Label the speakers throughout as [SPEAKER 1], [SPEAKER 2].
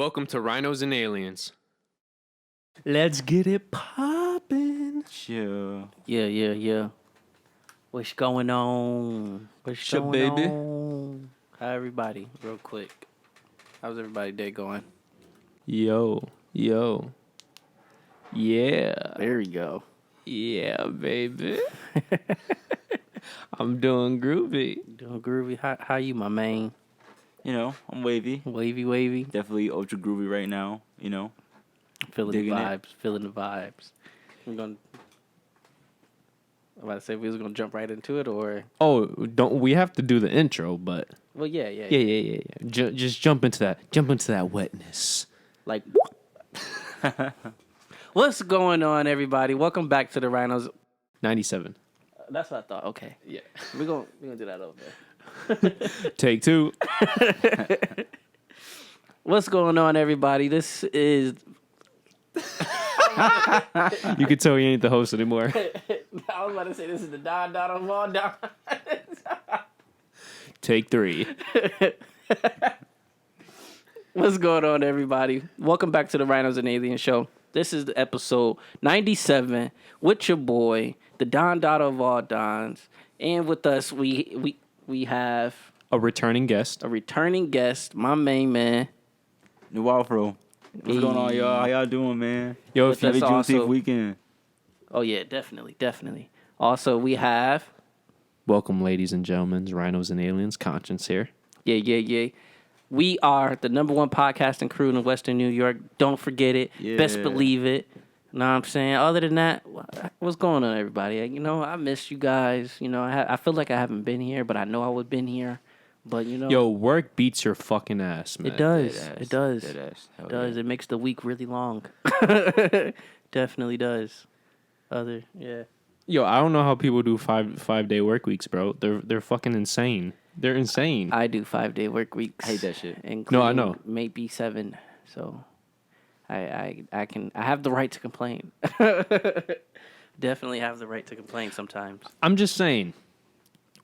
[SPEAKER 1] Welcome to Rhinos and Aliens.
[SPEAKER 2] Let's get it poppin'.
[SPEAKER 3] Sure.
[SPEAKER 2] Yeah. What's going on?
[SPEAKER 3] Sure, baby.
[SPEAKER 2] On? Hi, everybody. Real quick. How's everybody day going?
[SPEAKER 1] Yo. Yeah.
[SPEAKER 2] There you go.
[SPEAKER 1] Yeah, baby. I'm doing groovy.
[SPEAKER 2] Doing groovy. How you, my man?
[SPEAKER 3] You know, I'm wavy.
[SPEAKER 2] Wavy.
[SPEAKER 3] Definitely ultra groovy right now, you know.
[SPEAKER 2] Feeling
[SPEAKER 3] Digging
[SPEAKER 2] the
[SPEAKER 3] it.
[SPEAKER 2] vibes. Feeling the vibes. I'm about to say we was gonna jump right into it, or
[SPEAKER 1] Don't we have to do the intro? But
[SPEAKER 2] well, yeah.
[SPEAKER 1] Just jump into that wetness.
[SPEAKER 2] Like, what's going on, everybody? Welcome back to the Rhinos.
[SPEAKER 1] 97.
[SPEAKER 2] That's what I thought. Okay,
[SPEAKER 1] Yeah.
[SPEAKER 2] we're gonna do that over there.
[SPEAKER 1] Take two.
[SPEAKER 2] What's going on, everybody? This is.
[SPEAKER 1] You can tell he ain't the host anymore.
[SPEAKER 2] I was about to say this is the Don of all Don.
[SPEAKER 1] Take three.
[SPEAKER 2] What's going on, everybody? Welcome back to the Rhinos and Aliens show. This is the episode 97 with your boy, the Don of all Dons, and with us we have
[SPEAKER 1] A returning guest.
[SPEAKER 2] a returning guest, my main man.
[SPEAKER 3] Nuwaufro. What's going on, y'all? How y'all doing, man?
[SPEAKER 1] Yo,
[SPEAKER 2] With
[SPEAKER 1] if you,
[SPEAKER 2] us
[SPEAKER 3] Happy
[SPEAKER 2] also-
[SPEAKER 3] Juneteenth weekend.
[SPEAKER 2] Oh yeah, definitely. Also, we have
[SPEAKER 1] welcome, ladies and gentlemen, Rhinos and Aliens. Conscience here.
[SPEAKER 2] yeah. We are the number one podcasting crew in Western New York. Don't forget it.
[SPEAKER 3] Yeah.
[SPEAKER 2] Best believe it. Know what I'm saying? Other than that, what's going on, everybody? You know, I miss you guys. You know, I feel like I haven't been here, but I know I would have been here. But, you know.
[SPEAKER 1] Yo, work beats your fucking ass, man.
[SPEAKER 2] It does.
[SPEAKER 3] Deadass.
[SPEAKER 2] It does.
[SPEAKER 3] Deadass. Hell
[SPEAKER 2] It does.
[SPEAKER 3] yeah.
[SPEAKER 2] It makes the week really long. Definitely does. Yeah.
[SPEAKER 1] Yo, I don't know how people do five-day work weeks, bro. They're fucking insane. They're insane.
[SPEAKER 2] I do 5-day work weeks.
[SPEAKER 3] I hate that shit.
[SPEAKER 2] Including
[SPEAKER 1] No, I know.
[SPEAKER 2] Maybe 7. So I have the right to complain. Definitely have the right to complain sometimes.
[SPEAKER 1] I'm just saying,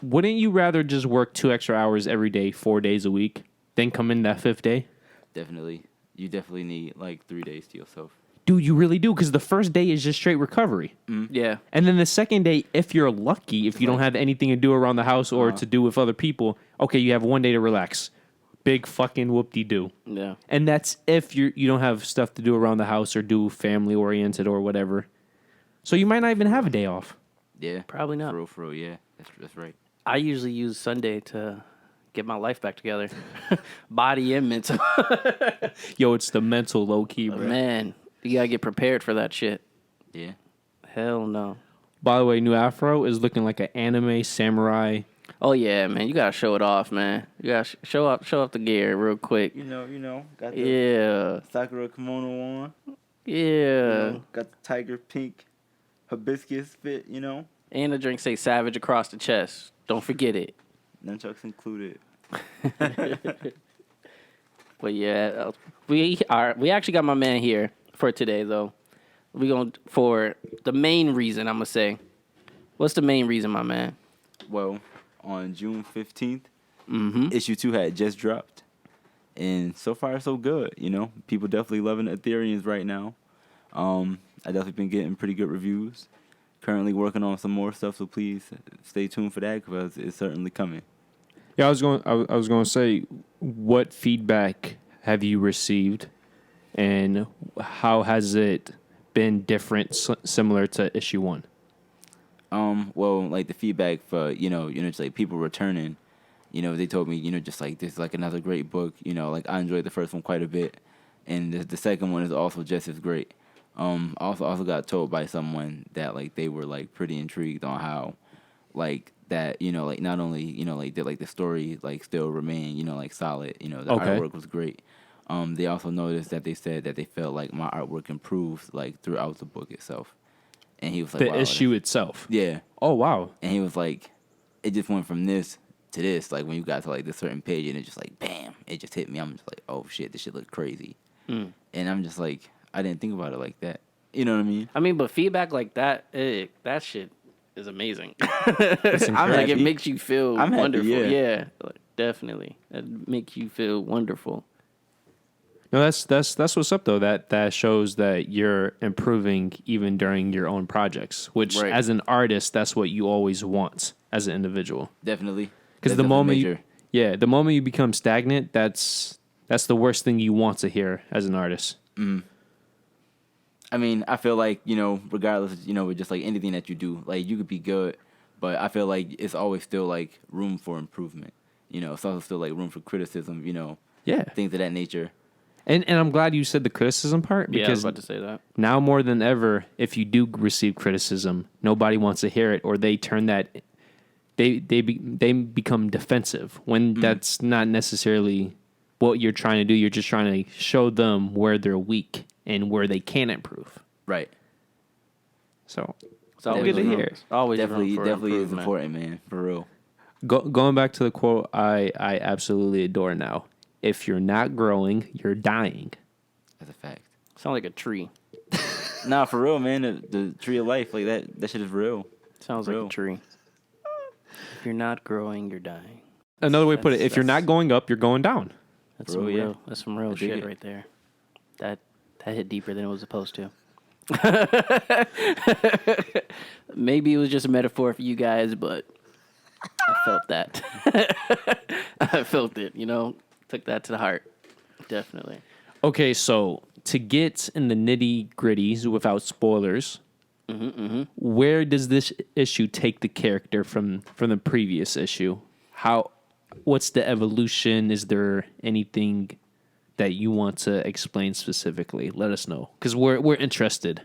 [SPEAKER 1] wouldn't you rather just work 2 extra hours every day, 4 days a week, than come in that 5th day?
[SPEAKER 3] Definitely. You definitely need like 3 days to yourself.
[SPEAKER 1] Dude, you really do, because the first day is just straight recovery.
[SPEAKER 2] Yeah.
[SPEAKER 1] And then the second day, if you're lucky, if you don't have anything to do around the house or to do with other people, okay, you have 1 day to relax. Big fucking whoop-de-doo.
[SPEAKER 2] Yeah.
[SPEAKER 1] And that's if you don't have stuff to do around the house or do family-oriented or whatever. So you might not even have a day off.
[SPEAKER 3] Yeah.
[SPEAKER 2] Probably not.
[SPEAKER 3] For real, yeah. That's right.
[SPEAKER 2] I usually use Sunday to get my life back together. Body and mental.
[SPEAKER 1] Yo, it's the mental low-key, bro.
[SPEAKER 2] Man, you gotta get prepared for that shit.
[SPEAKER 3] Yeah.
[SPEAKER 2] Hell no.
[SPEAKER 1] By the way, Nuwaufro is looking like an anime samurai.
[SPEAKER 2] Oh yeah, man. You gotta show it off, man. You gotta show up the gear real quick.
[SPEAKER 3] You know. Got the
[SPEAKER 2] Yeah.
[SPEAKER 3] Sakura kimono on.
[SPEAKER 2] Yeah.
[SPEAKER 3] You know, got the tiger pink hibiscus fit, you know.
[SPEAKER 2] And the drink say Savage across the chest. Don't forget it.
[SPEAKER 3] Nunchucks included.
[SPEAKER 2] But yeah, we actually got my man here for today though. We going for the main reason, I'm gonna say. What's the main reason, my man?
[SPEAKER 3] Well, on June 15th,
[SPEAKER 2] Mm-hmm.
[SPEAKER 3] issue 2 had just dropped. And so far, so good, you know. People definitely loving Ethereans right now. I definitely been getting pretty good reviews. Currently working on some more stuff, so please stay tuned for that because it's certainly coming.
[SPEAKER 1] Yeah, I was going to say, what feedback have you received, and how has it been different, similar to issue 1?
[SPEAKER 3] Well, like the feedback for just like people returning, they told me, just like this is like another great book. Like I enjoyed the first one quite a bit, and the second one is also just as great. Also got told by someone that like they were like pretty intrigued on how, like that like not only like that like the story like still remained like solid. The artwork was great. They also noticed that they said that they felt like my artwork improved like throughout the book itself. And he was like,
[SPEAKER 1] The
[SPEAKER 3] wow,
[SPEAKER 1] issue itself.
[SPEAKER 3] yeah.
[SPEAKER 1] Oh, wow.
[SPEAKER 3] And he was like, it just went from this to this. Like when you got to like this certain page, and it just like bam, it just hit me. I'm just like, oh shit, this shit look crazy. And I'm just like, I didn't think about it like that. You know what I mean?
[SPEAKER 2] I mean, but feedback like that, that shit is amazing.
[SPEAKER 3] I'm
[SPEAKER 2] Like it
[SPEAKER 3] happy.
[SPEAKER 2] makes you feel
[SPEAKER 3] I'm happy,
[SPEAKER 2] wonderful.
[SPEAKER 3] yeah.
[SPEAKER 2] Yeah, like, definitely. It makes you feel wonderful.
[SPEAKER 1] No, that's what's up though. That shows that you're improving even during your own projects, which
[SPEAKER 2] Right.
[SPEAKER 1] as an artist, that's what you always want as an individual.
[SPEAKER 3] Definitely.
[SPEAKER 1] Because
[SPEAKER 3] That's
[SPEAKER 1] the moment
[SPEAKER 3] definitely
[SPEAKER 1] the moment you become stagnant, that's the worst thing you want to hear as an artist.
[SPEAKER 3] I mean, I feel like, regardless, with just like anything that you do, like you could be good, but I feel like it's always still like room for improvement. It's also still like room for criticism,
[SPEAKER 1] Yeah.
[SPEAKER 3] things of that nature.
[SPEAKER 1] And I'm glad you said the criticism part
[SPEAKER 2] Yeah, I was
[SPEAKER 1] because
[SPEAKER 2] about to say that.
[SPEAKER 1] now more than ever, if you do receive criticism, nobody wants to hear it, or they turn that they become defensive when that's not necessarily what you're trying to do. You're just trying to show them where they're weak and where they can improve.
[SPEAKER 3] Right.
[SPEAKER 1] So
[SPEAKER 2] It's always
[SPEAKER 1] good to
[SPEAKER 2] room-
[SPEAKER 1] hear.
[SPEAKER 2] Always
[SPEAKER 3] Definitely,
[SPEAKER 2] room for
[SPEAKER 3] definitely is
[SPEAKER 2] improvement.
[SPEAKER 3] important, man. For real.
[SPEAKER 1] Going back to the quote, I absolutely adore now. If you're not growing, you're dying.
[SPEAKER 3] That's a fact.
[SPEAKER 2] Sound like a tree.
[SPEAKER 3] Nah, for real, man. The tree of life, like that shit is real.
[SPEAKER 2] Sounds
[SPEAKER 3] Real.
[SPEAKER 2] like a tree. If you're not growing, you're dying.
[SPEAKER 1] Another way to put it, if you're
[SPEAKER 2] That's-
[SPEAKER 1] not going up, you're going down.
[SPEAKER 2] That's
[SPEAKER 3] Bro,
[SPEAKER 2] some
[SPEAKER 3] yeah.
[SPEAKER 2] real. That's some real
[SPEAKER 3] I dig
[SPEAKER 2] shit
[SPEAKER 3] it.
[SPEAKER 2] right there. That hit deeper than it was supposed to. Maybe it was just a metaphor for you guys, but I felt that. I felt it. Took that to the heart. Definitely.
[SPEAKER 1] Okay, so to get in the nitty gritties without spoilers, where does this issue take the character from the previous issue? What's the evolution? Is there anything that you want to explain specifically? Let us know because we're interested.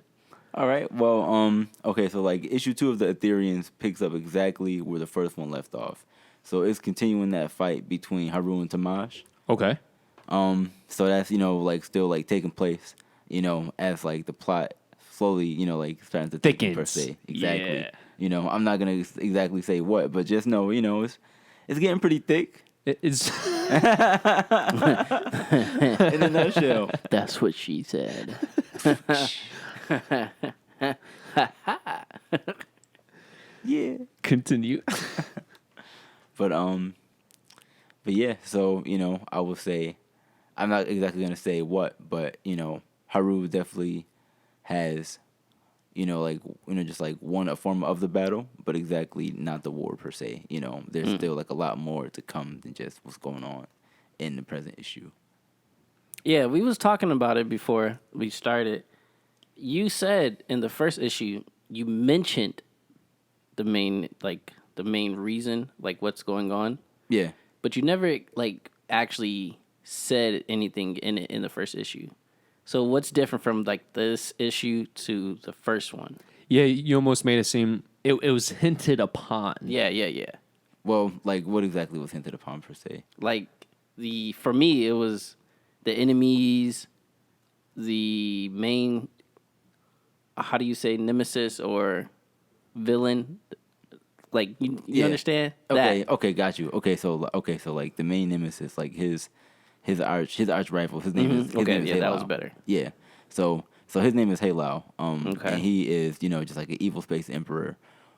[SPEAKER 3] All right. Well, okay. So like issue 2 of the Ethereans picks up exactly where the first one left off. So it's continuing that fight between Haru and Tamash.
[SPEAKER 1] Okay.
[SPEAKER 3] So that's like still like taking place. As like the plot slowly like starting to thicken per
[SPEAKER 1] Thickens.
[SPEAKER 3] se. Exactly.
[SPEAKER 1] Yeah.
[SPEAKER 3] I'm not gonna exactly say what, but just know it's getting pretty thick.
[SPEAKER 1] It's
[SPEAKER 3] In a nutshell.
[SPEAKER 2] That's what she said.
[SPEAKER 3] Yeah.
[SPEAKER 1] continue.
[SPEAKER 3] But yeah, so I will say, I'm not exactly gonna say what, but Haru definitely has, just like won a form of the battle, but exactly not the war per se. There's still like a lot more to come than just what's going on in the present issue.
[SPEAKER 2] Yeah, we was talking about it before we started. You said in the first issue you mentioned the main reason, like what's going on,
[SPEAKER 3] Yeah.
[SPEAKER 2] but you never like actually said anything in the first issue. So what's different from like this issue to the first one?
[SPEAKER 1] Yeah, you almost made it seem it was hinted upon.
[SPEAKER 2] Yeah.
[SPEAKER 3] Well, like what exactly was hinted upon per se?
[SPEAKER 2] Like for me it was the enemies, the main, how do you say, nemesis or villain? Like you
[SPEAKER 3] Yeah.
[SPEAKER 2] understand?
[SPEAKER 3] Okay,
[SPEAKER 2] That.
[SPEAKER 3] okay, got you. Okay, so like the main nemesis, like his arch rival, his name is his
[SPEAKER 2] Okay,
[SPEAKER 3] name is
[SPEAKER 2] yeah, that
[SPEAKER 3] Halao.
[SPEAKER 2] was better.
[SPEAKER 3] Yeah. So his name is Halao.
[SPEAKER 2] Okay.
[SPEAKER 3] And he is, just like an evil space emperor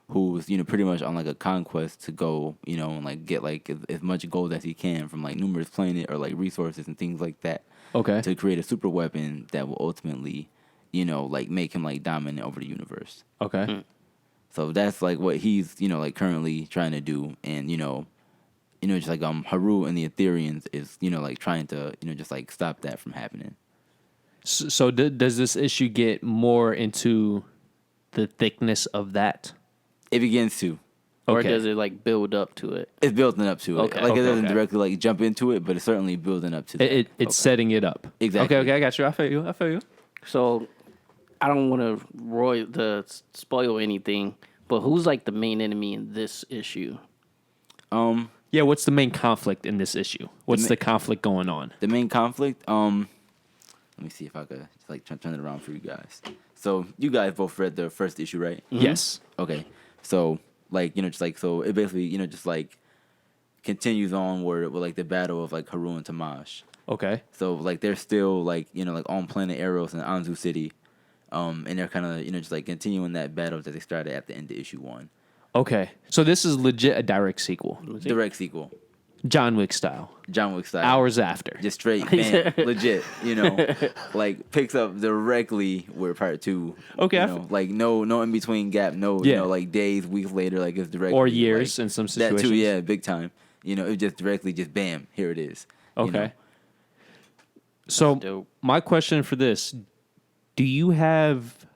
[SPEAKER 3] who's, pretty much on like a conquest to go, and like get like as much gold as he can from like numerous planets or like resources and things like that.
[SPEAKER 1] Okay.
[SPEAKER 3] To create a super weapon that will ultimately, like make him like dominant over the universe.
[SPEAKER 1] Okay.
[SPEAKER 3] So that's like what he's, like currently trying to do. And, just like Haru and the Ethereans is, like trying to, just like stop that from happening.
[SPEAKER 1] So does this issue get more into the thickness of that?
[SPEAKER 3] It begins to.
[SPEAKER 2] Or
[SPEAKER 1] Okay.
[SPEAKER 2] does it like build up to it?
[SPEAKER 3] It's building up to it.
[SPEAKER 2] Okay,
[SPEAKER 3] Like
[SPEAKER 2] okay,
[SPEAKER 3] it doesn't
[SPEAKER 2] okay.
[SPEAKER 3] directly like jump into it, but it's certainly building up to that.
[SPEAKER 1] It's setting it up.
[SPEAKER 3] Exactly.
[SPEAKER 1] Okay, I got you. I feel you.
[SPEAKER 2] So I don't want to spoil anything, but who's like the main enemy in this issue?
[SPEAKER 1] Yeah, what's the main conflict in this issue? What's the conflict going on?
[SPEAKER 3] The main conflict, let me see if I could just like turn it around for you guys. So you guys both read the first issue, right?
[SPEAKER 1] Yes.
[SPEAKER 3] Okay. So like, just like, so it basically, just like continues onward with like the battle of like Haru and Tamash.
[SPEAKER 1] Okay.
[SPEAKER 3] So like they're still like, like on planet Eros in Anzu City. And they're kind of, just like continuing that battle that they started at the end of issue 1.
[SPEAKER 1] Okay. So this is legit a direct sequel.
[SPEAKER 3] Direct sequel.
[SPEAKER 1] John Wick style.
[SPEAKER 3] John Wick style.
[SPEAKER 1] Hours after.
[SPEAKER 3] Just straight, bam, legit, like picks up directly where part 2.
[SPEAKER 1] Okay.
[SPEAKER 3] Like no in between gap, no, like days, weeks later, like it's directly.
[SPEAKER 1] Or years
[SPEAKER 3] like,
[SPEAKER 1] in some situations.
[SPEAKER 3] That too, yeah, big time. It just directly, just bam, here it is.
[SPEAKER 1] Okay. So
[SPEAKER 2] dope.
[SPEAKER 1] My question for this, do you have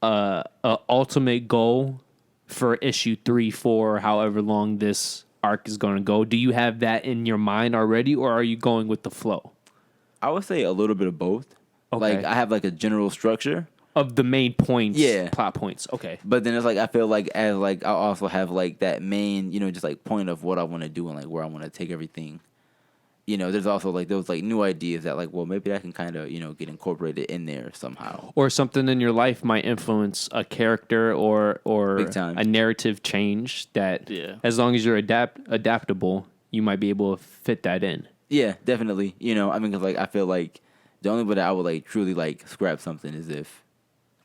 [SPEAKER 1] a ultimate goal for issue 3, 4, however long this arc is going to go? Do you have that in your mind already, or are you going with the flow?
[SPEAKER 3] I would say a little bit of both.
[SPEAKER 1] Okay.
[SPEAKER 3] Like I have like a general structure
[SPEAKER 1] Of the main points, plot points. Okay.
[SPEAKER 3] But then it's like I feel like as like I also have like that main, just like point of what I want to do and like where I want to take everything. There's also like those like new ideas that like, well, maybe that can kind of get incorporated in there somehow.
[SPEAKER 1] Or something in your life might influence a character or
[SPEAKER 3] Big time.
[SPEAKER 1] a narrative change that, as long as you're adaptable, you might be able to fit that in.
[SPEAKER 3] Yeah, definitely. Because like I feel like the only way that I would like truly like scrap something is if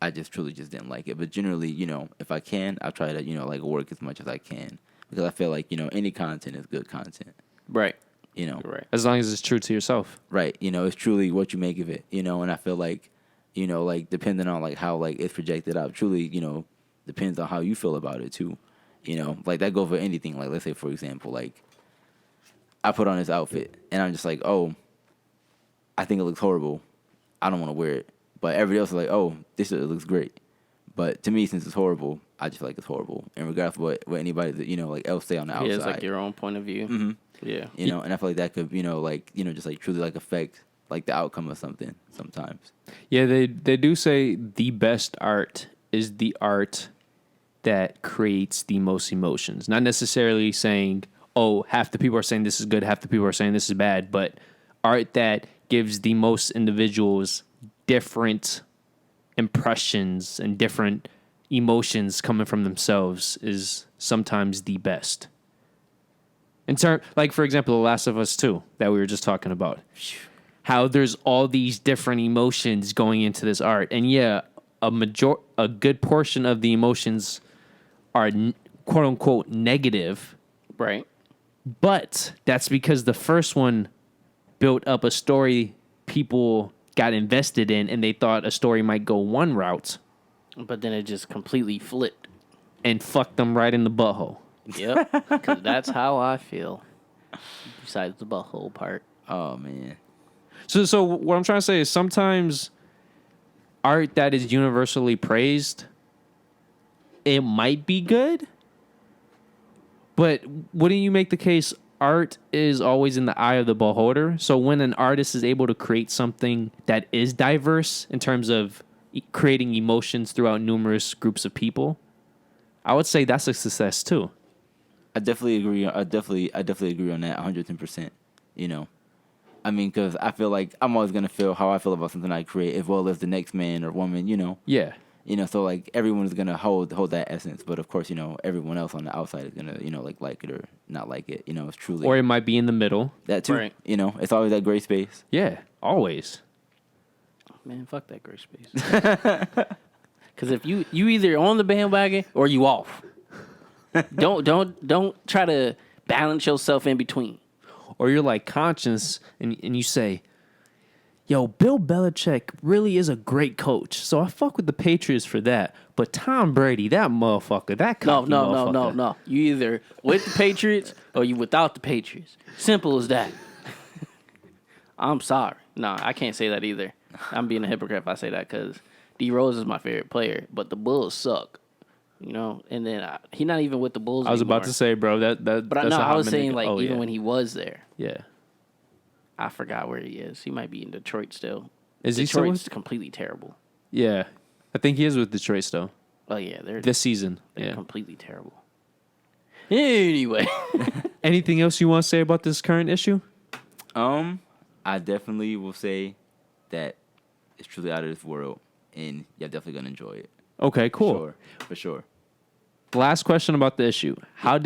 [SPEAKER 3] I just truly just didn't like it. But generally, if I can, I'll try to like work as much as I can, because I feel like any content is good content.
[SPEAKER 2] Right.
[SPEAKER 3] Right.
[SPEAKER 1] As long as it's true to yourself.
[SPEAKER 3] Right. It's truly what you make of it. And I feel like like depending on like how like it's projected out, truly depends on how you feel about it too. Like that goes for anything. Like let's say for example, like I put on this outfit and I'm just like, oh, I think it looks horrible. I don't want to wear it. But everybody else is like, oh, it looks great. But to me, since it's horrible, I just feel like it's horrible. And regardless of what anybody like else say on the outside.
[SPEAKER 2] Yeah, it's like your own point of view.
[SPEAKER 3] Mm-hmm.
[SPEAKER 2] Yeah.
[SPEAKER 3] And I feel like that could, like, just like truly like affect like the outcome of something sometimes.
[SPEAKER 1] Yeah, they do say the best art is the art that creates the most emotions. Not necessarily saying, oh, half the people are saying this is good, half the people are saying this is bad, but art that gives the most individuals different impressions and different emotions coming from themselves is sometimes the best. Like for example, The Last of Us 2 that we were just talking about. How there's all these different emotions going into this art, and yeah, a good portion of the emotions are quote unquote negative,
[SPEAKER 2] Right.
[SPEAKER 1] but that's because the first one built up a story people got invested in, and they thought a story might go one route,
[SPEAKER 2] But then it just completely flipped.
[SPEAKER 1] and fucked them right in the butthole.
[SPEAKER 2] Yep. Because that's how I feel. Besides the butthole part.
[SPEAKER 3] Oh man.
[SPEAKER 1] So what I'm trying to say is sometimes art that is universally praised, it might be good, but wouldn't you make the case art is always in the eye of the beholder? So when an artist is able to create something that is diverse in terms of creating emotions throughout numerous groups of people, I would say that's a success too.
[SPEAKER 3] I definitely agree. I definitely agree on that 110%. Because I feel like I'm always gonna feel how I feel about something I create, as well as the next man or woman.
[SPEAKER 1] Yeah.
[SPEAKER 3] So like everyone is gonna hold that essence, but of course, everyone else on the outside is gonna like it or not like it. It's truly,
[SPEAKER 1] Or it might be in the middle.
[SPEAKER 3] that too.
[SPEAKER 2] Right.
[SPEAKER 3] It's always that gray space.
[SPEAKER 1] Yeah, always.
[SPEAKER 2] Man, fuck that gray space. Because if you either on the bandwagon or you off. Don't try to balance yourself in between.
[SPEAKER 1] Or you're like conscious and you say, yo, Bill Belichick really is a great coach. So I fuck with the Patriots for that. But Tom Brady, that motherfucker, that cocky motherfucker.
[SPEAKER 2] No. You either with the Patriots or you without the Patriots. Simple as that. I'm sorry. No, I can't say that either. I'm being a hypocrite if I say that because D Rose is my favorite player, but the Bulls suck. And then he's not even with the Bulls
[SPEAKER 1] I was
[SPEAKER 2] anymore.
[SPEAKER 1] about to say, bro,
[SPEAKER 2] But
[SPEAKER 1] that's
[SPEAKER 2] I was saying, like, even
[SPEAKER 1] yeah.
[SPEAKER 2] when he was there.
[SPEAKER 1] Yeah.
[SPEAKER 2] I forgot where he is. He might be in Detroit still.
[SPEAKER 1] Is he still
[SPEAKER 2] Detroit's
[SPEAKER 1] with?
[SPEAKER 2] completely terrible.
[SPEAKER 1] Yeah. I think he is with Detroit still.
[SPEAKER 2] Oh, yeah. They're
[SPEAKER 1] This season. Yeah.
[SPEAKER 2] completely terrible. Anyway.
[SPEAKER 1] Anything else you want to say about this current issue?
[SPEAKER 3] I definitely will say that it's truly out of this world, and you're definitely gonna enjoy it.
[SPEAKER 1] Okay, cool.
[SPEAKER 3] For sure.
[SPEAKER 1] Last question about the issue. How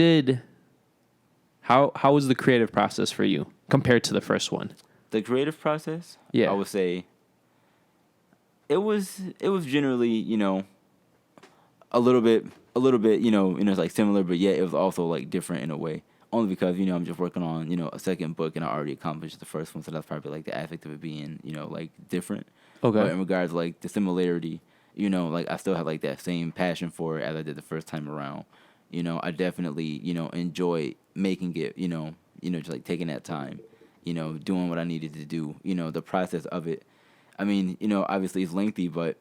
[SPEAKER 1] was the creative process for you compared to the first one?
[SPEAKER 3] The creative process,
[SPEAKER 1] Yeah.
[SPEAKER 3] I would say it was generally, a little bit, it's like similar, but yet it was also like different in a way. only because, you know, I'm just working on, you know, a second book and I already accomplished the first one. So that's probably like the aspect of it being, you know, like different.
[SPEAKER 1] Okay.
[SPEAKER 3] But in regards to like the similarity, you know, like I still have like that same passion for it as I did the first time around. You know, I definitely, you know, enjoy making it, you know, just like taking that time, you know, doing what I needed to do, you know, the process of it. I mean, you know, obviously it's lengthy, but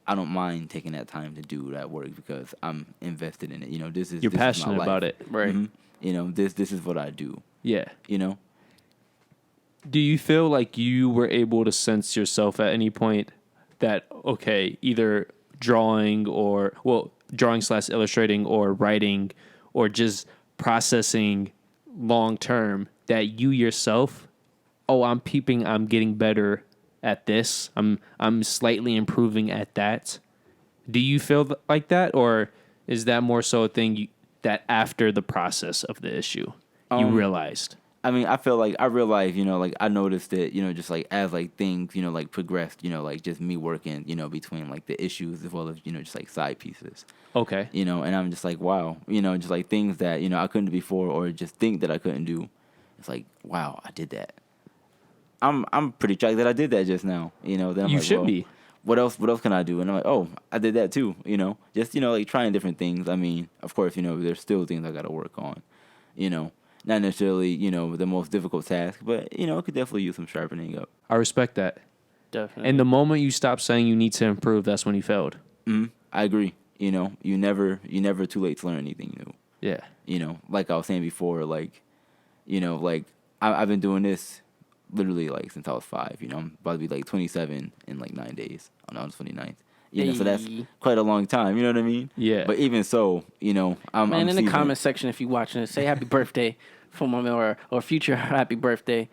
[SPEAKER 3] I don't mind taking that time to do that work because I'm invested in it. You know,
[SPEAKER 1] You're passionate
[SPEAKER 3] is my life.
[SPEAKER 1] about it.
[SPEAKER 2] Right.
[SPEAKER 3] Mm-hmm. You know, this is what I do.
[SPEAKER 1] Yeah.
[SPEAKER 3] You know?
[SPEAKER 1] Do you feel like you were able to sense yourself at any point that, okay, either drawing / illustrating or writing or just processing long term, that you yourself, I'm getting better at this. I'm slightly improving at that. Do you feel like that, or is that more so a thing that after the process of the issue you realized?
[SPEAKER 3] I mean, I feel like I realized, you know, like I noticed it, you know, just like as like things, you know, like progressed, you know, like just me working, you know, between like the issues as well as, you know, just like side pieces.
[SPEAKER 1] Okay.
[SPEAKER 3] You know, and I'm just like, wow, you know, just like things that, you know, I couldn't do before or just think that I couldn't do. It's like, wow, I did that. I'm pretty shocked that I did that just now. You know, then I'm
[SPEAKER 1] You
[SPEAKER 3] like,
[SPEAKER 1] should
[SPEAKER 3] well,
[SPEAKER 1] be.
[SPEAKER 3] What else can I do? And I'm like, oh, I did that too. You know, just, you know, like trying different things. I mean, of course, you know, there's still things I got to work on. You know, not necessarily, you know, the most difficult task, but, you know, it could definitely use some sharpening up.
[SPEAKER 1] I respect that.
[SPEAKER 2] Definitely.
[SPEAKER 1] And the moment you stop saying you need to improve, that's when you failed.
[SPEAKER 3] I agree. You know, you never too late to learn anything new.
[SPEAKER 1] Yeah.
[SPEAKER 3] You know, like I was saying before, like, you know, like I've been doing this literally like since I was 5. You know, I'm about to be like 27 in like 9 days on the 29th. You know, so that's quite a long time. You know what I mean?
[SPEAKER 1] Yeah.
[SPEAKER 3] But even so, you know, I'm
[SPEAKER 2] in
[SPEAKER 3] seasoned.
[SPEAKER 2] the comment section, if you're watching it, say happy birthday for my man or future happy birthday.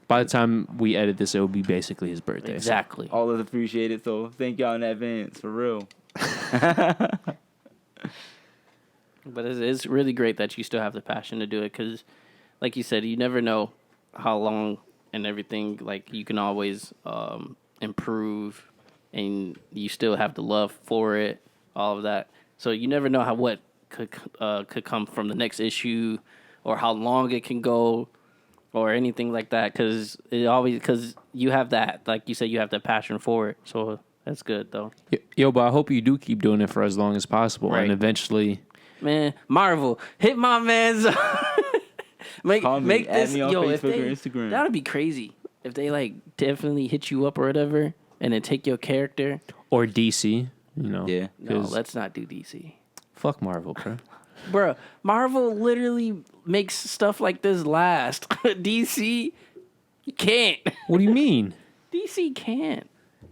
[SPEAKER 1] By the time we edit this, it will be basically his birthday.
[SPEAKER 2] Exactly.
[SPEAKER 3] All is appreciated. So thank y'all in advance for real.
[SPEAKER 2] But it's really great that you still have the passion to do it because, like you said, you never know how long and everything. Like, you can always improve, and you still have the love for it, all of that. So you never know what could come from the next issue or how long it can go or anything like that because you have that, like you said, you have that passion for it. So that's good, though.
[SPEAKER 1] Yo, but I hope you do keep doing it for as long as possible.
[SPEAKER 2] Right.
[SPEAKER 1] And eventually...
[SPEAKER 2] Man, Marvel, hit my man's. make this,
[SPEAKER 3] me on
[SPEAKER 2] yo.
[SPEAKER 3] Facebook
[SPEAKER 2] If they,
[SPEAKER 3] or Instagram.
[SPEAKER 2] that'd be crazy if they like definitely hit you up or whatever, and then take your character.
[SPEAKER 1] Or DC, you know.
[SPEAKER 3] Yeah.
[SPEAKER 2] No, let's not do DC,
[SPEAKER 1] Fuck Marvel, bro.
[SPEAKER 2] bro. Marvel literally makes stuff like this last. DC, you can't.
[SPEAKER 1] What do you mean?
[SPEAKER 2] DC can't.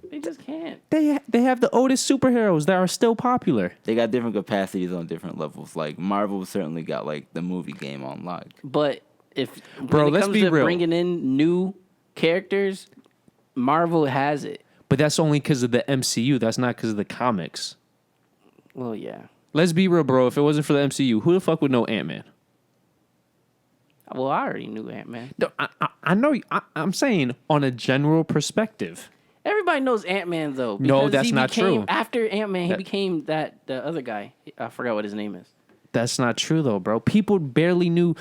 [SPEAKER 2] They just can't.
[SPEAKER 1] They have the oldest superheroes that are still popular.
[SPEAKER 3] They got different capacities on different levels. Like Marvel certainly got like the movie game on lock.
[SPEAKER 2] But
[SPEAKER 1] Bro,
[SPEAKER 2] when it
[SPEAKER 1] let's
[SPEAKER 2] comes
[SPEAKER 1] be
[SPEAKER 2] to
[SPEAKER 1] real.
[SPEAKER 2] bringing in new characters, Marvel has it.
[SPEAKER 1] But that's only because of the MCU. That's not because of the comics.
[SPEAKER 2] Well, yeah.
[SPEAKER 1] Let's be real, bro. If it wasn't for the MCU, who the fuck would know Ant-Man?
[SPEAKER 2] Well, I already knew Ant-Man.
[SPEAKER 1] No, I know. I'm saying on a general perspective.
[SPEAKER 2] Everybody knows Ant-Man, though.
[SPEAKER 1] No,
[SPEAKER 2] because
[SPEAKER 1] that's
[SPEAKER 2] he
[SPEAKER 1] not
[SPEAKER 2] became-
[SPEAKER 1] true.
[SPEAKER 2] After Ant-Man, he became the other guy. I forgot what his name is.
[SPEAKER 1] That's not true, though, bro. People barely knew.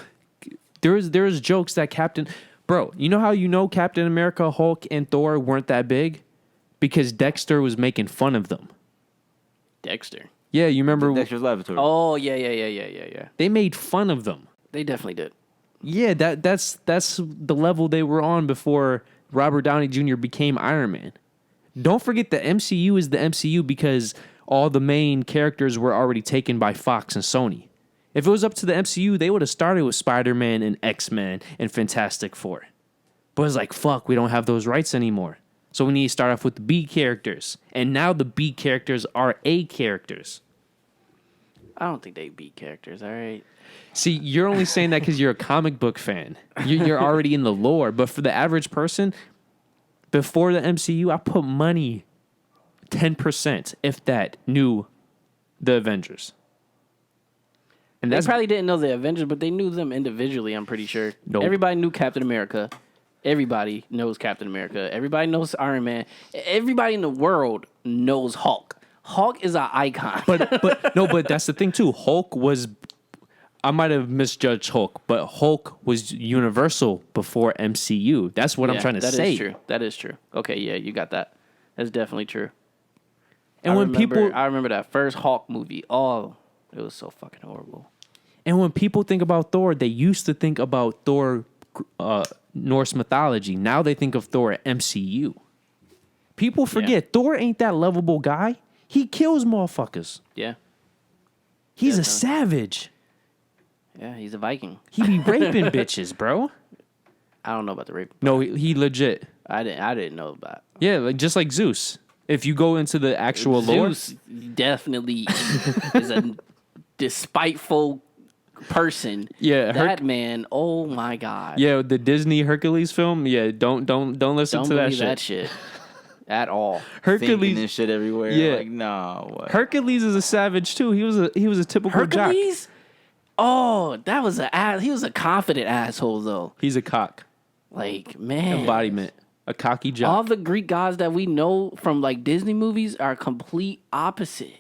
[SPEAKER 1] There was jokes that Captain... Bro, you know how you know Captain America, Hulk, and Thor weren't that big? Because Dexter was making fun of them.
[SPEAKER 2] Dexter.
[SPEAKER 1] Yeah, you remember...
[SPEAKER 3] Dexter's Laboratory.
[SPEAKER 2] Oh, yeah.
[SPEAKER 1] They made fun of them.
[SPEAKER 2] They definitely did.
[SPEAKER 1] Yeah, that's the level they were on before Robert Downey Jr. became Iron Man. Don't forget the MCU is the MCU because all the main characters were already taken by Fox and Sony. If it was up to the MCU, they would have started with Spider-Man and X-Men and Fantastic Four. But it's like, fuck, we don't have those rights anymore. So we need to start off with the B characters. And now the B characters are A characters.
[SPEAKER 2] I don't think they beat characters, all right?
[SPEAKER 1] See, you're only saying that because you're a comic book fan. You're already in the lore. But for the average person, before the MCU, I put money, 10%, if that, knew the Avengers. And
[SPEAKER 2] They
[SPEAKER 1] that's
[SPEAKER 2] probably didn't know the Avengers, but they knew them individually, I'm pretty sure.
[SPEAKER 1] Nope.
[SPEAKER 2] Everybody knew Captain America. Everybody knows Captain America. Everybody knows Iron Man. Everybody in the world knows Hulk. Hulk is an icon.
[SPEAKER 1] but that's the thing too. Hulk was I might have misjudged Hulk, but Hulk was Universal before MCU. That's what I'm trying to say.
[SPEAKER 2] That is true. That is true. Okay, yeah, you got that. That's definitely true.
[SPEAKER 1] And
[SPEAKER 2] I remember that first Hulk movie. Oh, it was so fucking horrible.
[SPEAKER 1] And when people think about Thor, they used to think about Thor Norse mythology. Now they think of Thor MCU. People forget Thor ain't that lovable guy. He kills motherfuckers.
[SPEAKER 2] Yeah.
[SPEAKER 1] He's a savage.
[SPEAKER 2] Yeah, he's a Viking.
[SPEAKER 1] He be raping bitches, bro.
[SPEAKER 2] I don't know about the rape.
[SPEAKER 1] No, he legit.
[SPEAKER 2] I didn't know about.
[SPEAKER 1] Yeah, like just like Zeus. If you go into the actual lore,
[SPEAKER 2] Zeus definitely is a despiteful person.
[SPEAKER 1] Yeah,
[SPEAKER 2] that man. Oh my god.
[SPEAKER 1] Yeah, the Disney Hercules film. Yeah, don't listen
[SPEAKER 2] Don't
[SPEAKER 1] to
[SPEAKER 2] believe
[SPEAKER 1] that shit.
[SPEAKER 2] At all.
[SPEAKER 3] Thinking
[SPEAKER 1] Hercules
[SPEAKER 3] this shit everywhere.
[SPEAKER 1] Yeah.
[SPEAKER 3] Like, nah, what?
[SPEAKER 1] Hercules is a savage too. He was a typical
[SPEAKER 2] Hercules?
[SPEAKER 1] jock.
[SPEAKER 2] Oh, that was he was a confident asshole though.
[SPEAKER 1] He's a cock.
[SPEAKER 2] Like, man.
[SPEAKER 1] Embodiment. A cocky jock.
[SPEAKER 2] All the Greek gods that we know from like Disney movies are complete opposite.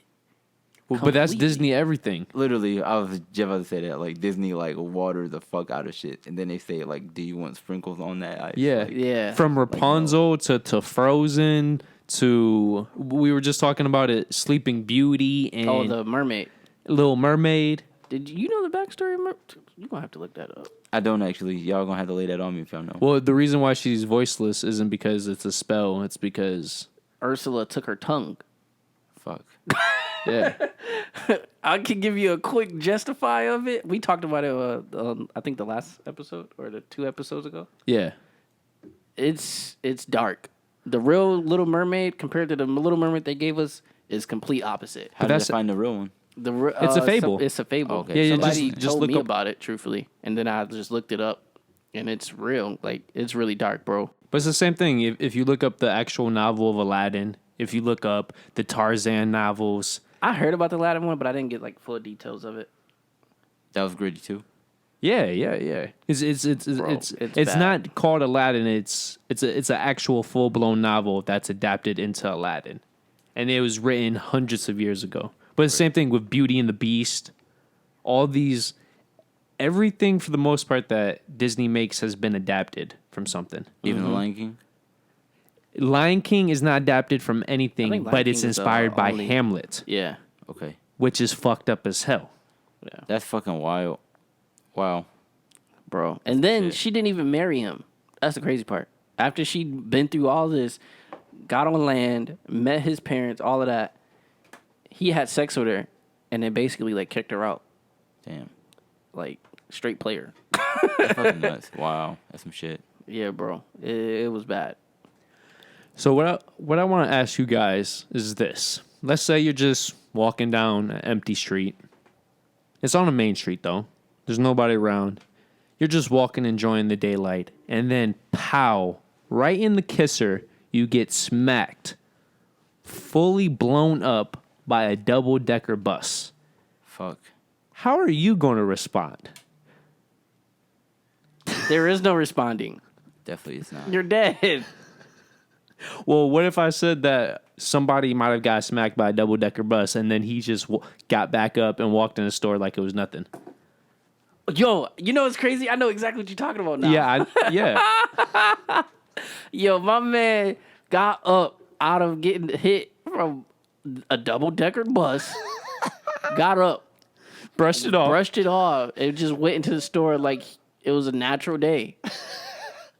[SPEAKER 1] Well, but that's Disney everything.
[SPEAKER 3] Literally, I was just about to say that. Like, Disney, like, water the fuck out of shit. And then they say, like, do you want sprinkles on that ice?
[SPEAKER 1] Yeah.
[SPEAKER 3] Like,
[SPEAKER 2] Yeah.
[SPEAKER 1] From Rapunzel to Frozen to, we were just talking about it, Sleeping Beauty and
[SPEAKER 2] the mermaid.
[SPEAKER 1] Little Mermaid.
[SPEAKER 2] Did you know the backstory of You're going to have to look that up.
[SPEAKER 3] I don't actually. Y'all gonna have to lay that on me if y'all know.
[SPEAKER 1] Well, the reason why she's voiceless isn't because it's a spell. It's because
[SPEAKER 2] Ursula took her tongue.
[SPEAKER 3] Fuck.
[SPEAKER 1] yeah.
[SPEAKER 2] I can give you a quick justify of it. We talked about it, I think the last episode or the 2 episodes ago.
[SPEAKER 1] Yeah.
[SPEAKER 2] It's dark. The real Little Mermaid compared to the Little Mermaid they gave us is complete opposite.
[SPEAKER 3] How did I find the real one?
[SPEAKER 2] It's
[SPEAKER 1] a fable.
[SPEAKER 2] It's a fable.
[SPEAKER 3] Okay.
[SPEAKER 1] Yeah,
[SPEAKER 2] Somebody
[SPEAKER 1] just
[SPEAKER 2] told
[SPEAKER 1] look
[SPEAKER 2] me
[SPEAKER 1] up
[SPEAKER 2] about it, truthfully, and then I just looked it up, and it's real. Like, it's really dark, bro.
[SPEAKER 1] But it's the same thing. If you look up the actual novel of Aladdin, if you look up the Tarzan novels.
[SPEAKER 2] I heard about the Aladdin one, but I didn't get like full details of it.
[SPEAKER 3] That was gritty too.
[SPEAKER 1] Yeah. It's not called Aladdin. It's an actual full blown novel that's adapted into Aladdin, and it was written hundreds of years ago. But the same thing with Beauty and the Beast. All these, everything for the most part that Disney makes has been adapted from something.
[SPEAKER 3] Even the Lion King.
[SPEAKER 1] Lion King is not adapted from anything,
[SPEAKER 2] think Lion
[SPEAKER 1] but it's
[SPEAKER 2] King is,
[SPEAKER 1] inspired by
[SPEAKER 2] only-
[SPEAKER 1] Hamlet,
[SPEAKER 2] Yeah.
[SPEAKER 3] Okay.
[SPEAKER 1] which is fucked up as hell.
[SPEAKER 2] Yeah.
[SPEAKER 3] That's fucking wild. Wow.
[SPEAKER 2] Bro. And then
[SPEAKER 3] shit.
[SPEAKER 2] she didn't even marry him. That's the crazy part. After she'd been through all this, got on land, met his parents, all of that, he had sex with her and then basically like kicked her out.
[SPEAKER 3] Damn.
[SPEAKER 2] Like, straight player.
[SPEAKER 3] That's fucking nuts. Wow. That's some shit.
[SPEAKER 2] Yeah, bro. It was bad.
[SPEAKER 1] So what I want to ask you guys is this. Let's say you're just walking down an empty street. It's on a main street, though. There's nobody around. You're just walking, enjoying the daylight. And then, pow, right in the kisser, you get smacked. Fully blown up by a double-decker bus.
[SPEAKER 3] Fuck.
[SPEAKER 1] How are you going to respond?
[SPEAKER 2] There is no responding.
[SPEAKER 3] Definitely it's not.
[SPEAKER 2] You're dead.
[SPEAKER 1] Well, what if I said that somebody might have got smacked by a double-decker bus and then he just got back up and walked in the store like it was nothing?
[SPEAKER 2] Yo, you know what's crazy? I know exactly what you're talking about now.
[SPEAKER 1] Yeah.
[SPEAKER 2] Yo, my man got up out of getting hit from a double-decker bus, got up,
[SPEAKER 1] Brushed it off.
[SPEAKER 2] and just went into the store like it was a natural day.